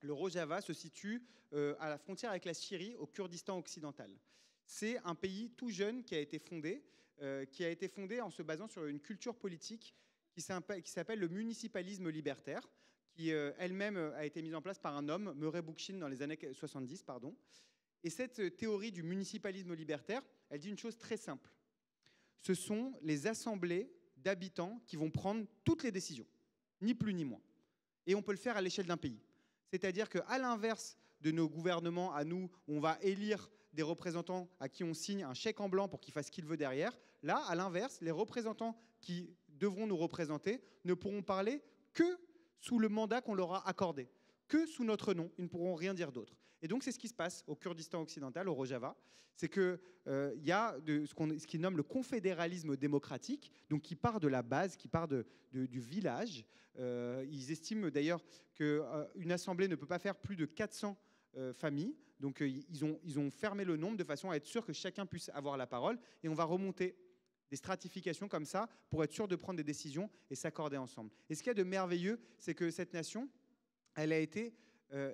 le Rojava se situe à la frontière avec la Syrie, au Kurdistan occidental. C'est un pays tout jeune qui a été fondé en se basant sur une culture politique qui s'appelle le municipalisme libertaire, qui elle-même a été mise en place par un homme, Murray Bookchin, dans les années 70. Et cette théorie du municipalisme libertaire, elle dit une chose très simple. Ce sont les assemblées d'habitants qui vont prendre toutes les décisions, ni plus ni moins. Et on peut le faire à l'échelle d'un pays. C'est-à-dire qu'à l'inverse de nos gouvernements, à nous, on va élire des représentants à qui on signe un chèque en blanc pour qu'ils fassent ce qu'ils veulent derrière. Là, à l'inverse, les représentants qui devront nous représenter ne pourront parler que sous le mandat qu'on leur a accordé, que sous notre nom. Ils ne pourront rien dire d'autre. Et donc, c'est ce qui se passe au Kurdistan occidental, au Rojava. C'est qu'il y a ce qu'ils nomment le confédéralisme démocratique, donc qui part de la base, qui part du village. Ils estiment d'ailleurs qu'une assemblée ne peut pas faire plus de 400 familles. Donc, ils ont fermé le nombre de façon à être sûr que chacun puisse avoir la parole. Et on va remonter des stratifications comme ça pour être sûr de prendre des décisions et s'accorder ensemble. Et ce qu'il y a de merveilleux, c'est que cette nation, elle a été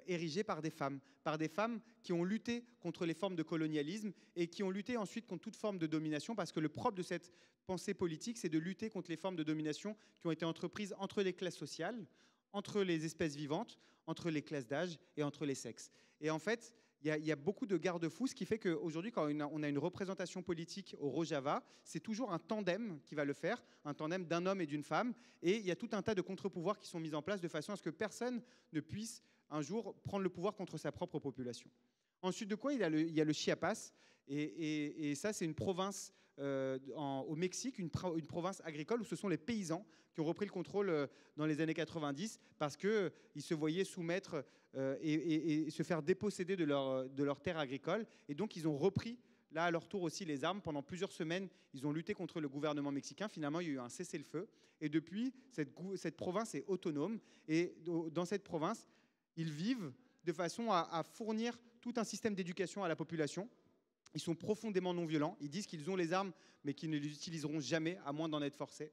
érigée par des femmes qui ont lutté contre les formes de colonialisme et qui ont lutté ensuite contre toute forme de domination, parce que le propre de cette pensée politique, c'est de lutter contre les formes de domination qui ont été entreprises entre les classes sociales, entre les espèces vivantes, entre les classes d'âge et entre les sexes. Et en fait, il y a beaucoup de garde-fous, ce qui fait qu'aujourd'hui, quand on a une représentation politique au Rojava, c'est toujours un tandem qui va le faire, un tandem d'un homme et d'une femme. Et il y a tout un tas de contre-pouvoirs qui sont mis en place de façon à ce que personne ne puisse un jour prendre le pouvoir contre sa propre population. Ensuite de quoi, il y a le Chiapas. Et ça, c'est une province au Mexique, une province agricole où ce sont les paysans qui ont repris le contrôle dans les années 90 parce qu'ils se voyaient soumettre et se faire déposséder de leurs terres agricoles. Et donc, ils ont repris, là, à leur tour aussi, les armes. Pendant plusieurs semaines, ils ont lutté contre le gouvernement mexicain. Finalement, il y a eu un cessez-le-feu. Et depuis, cette province est autonome. Et dans cette province, ils vivent de façon à fournir tout un système d'éducation à la population. Ils sont profondément non violents. Ils disent qu'ils ont les armes, mais qu'ils ne les utiliseront jamais, à moins d'en être forcés.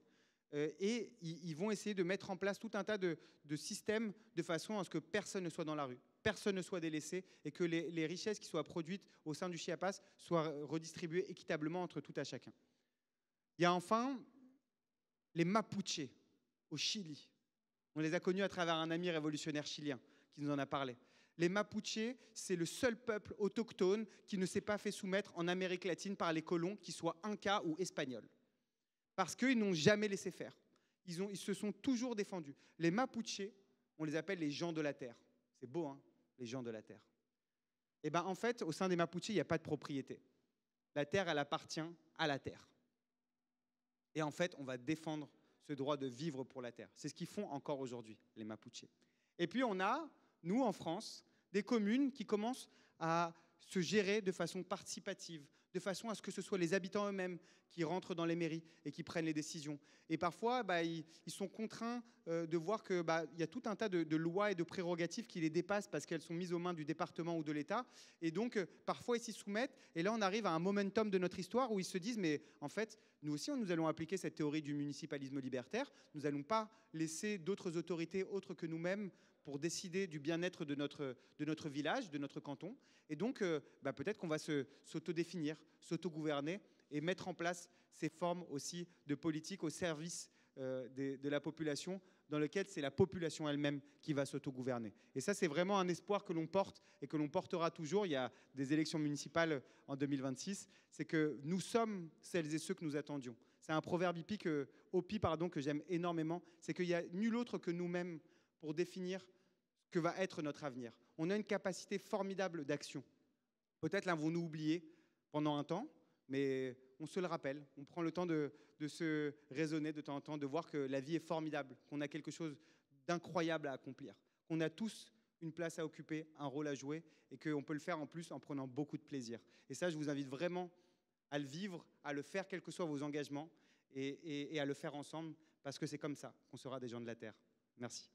Et ils vont essayer de mettre en place tout un tas de systèmes de façon à ce que personne ne soit dans la rue, personne ne soit délaissé et que les richesses qui soient produites au sein du Chiapas soient redistribuées équitablement entre tout à chacun. Il y a enfin les Mapuches au Chili. On les a connus à travers un ami révolutionnaire chilien qui nous en a parlé. Les Mapuches, c'est le seul peuple autochtone qui ne s'est pas fait soumettre en Amérique latine par les colons, qu'ils soient incas ou espagnols. Parce qu'ils n'ont jamais laissé faire. Ils se sont toujours défendus. Les Mapuches, on les appelle les gens de la terre. C'est beau, hein, les gens de la terre. Et bien, en fait, au sein des Mapuches, il n'y a pas de propriété. La terre, elle appartient à la terre. Et en fait, on va défendre ce droit de vivre pour la terre. C'est ce qu'ils font encore aujourd'hui, les Mapuches. Et puis, on a, nous, en France, des communes qui commencent à se gérer de façon participative, de façon à ce que ce soit les habitants eux-mêmes qui rentrent dans les mairies et qui prennent les décisions. Et parfois, ils sont contraints de voir qu'il y a tout un tas de lois et de prérogatives qui les dépassent parce qu'elles sont mises aux mains du département ou de l'État. Et donc, parfois, ils s'y soumettent. Et là, on arrive à un momentum de notre histoire où ils se disent, mais en fait, nous aussi, nous allons appliquer cette théorie du municipalisme libertaire. Nous n'allons pas laisser d'autres autorités autres que nous-mêmes pour décider du bien-être de notre village, de notre canton. Et donc, peut-être qu'on va s'autodéfinir, s'autogouverner et mettre en place ces formes aussi de politique au service de la population, dans lequel c'est la population elle-même qui va s'autogouverner. Et ça, c'est vraiment un espoir que l'on porte et que l'on portera toujours. Il y a des élections municipales en 2026. C'est que nous sommes celles et ceux que nous attendions. C'est un proverbe Hopi, que j'aime énormément. C'est qu'il n'y a nul autre que nous-mêmes pour définir ce que va être notre avenir. On a une capacité formidable d'action. Peut-être l'avons-nous oublié pendant un temps, mais on se le rappelle. On prend le temps de se raisonner de temps en temps, de voir que la vie est formidable, qu'on a quelque chose d'incroyable à accomplir, qu'on a tous une place à occuper, un rôle à jouer, et qu'on peut le faire en plus en prenant beaucoup de plaisir. Et ça, je vous invite vraiment à le vivre, à le faire, quels que soient vos engagements, et à le faire ensemble, parce que c'est comme ça qu'on sera des gens de la Terre. Merci.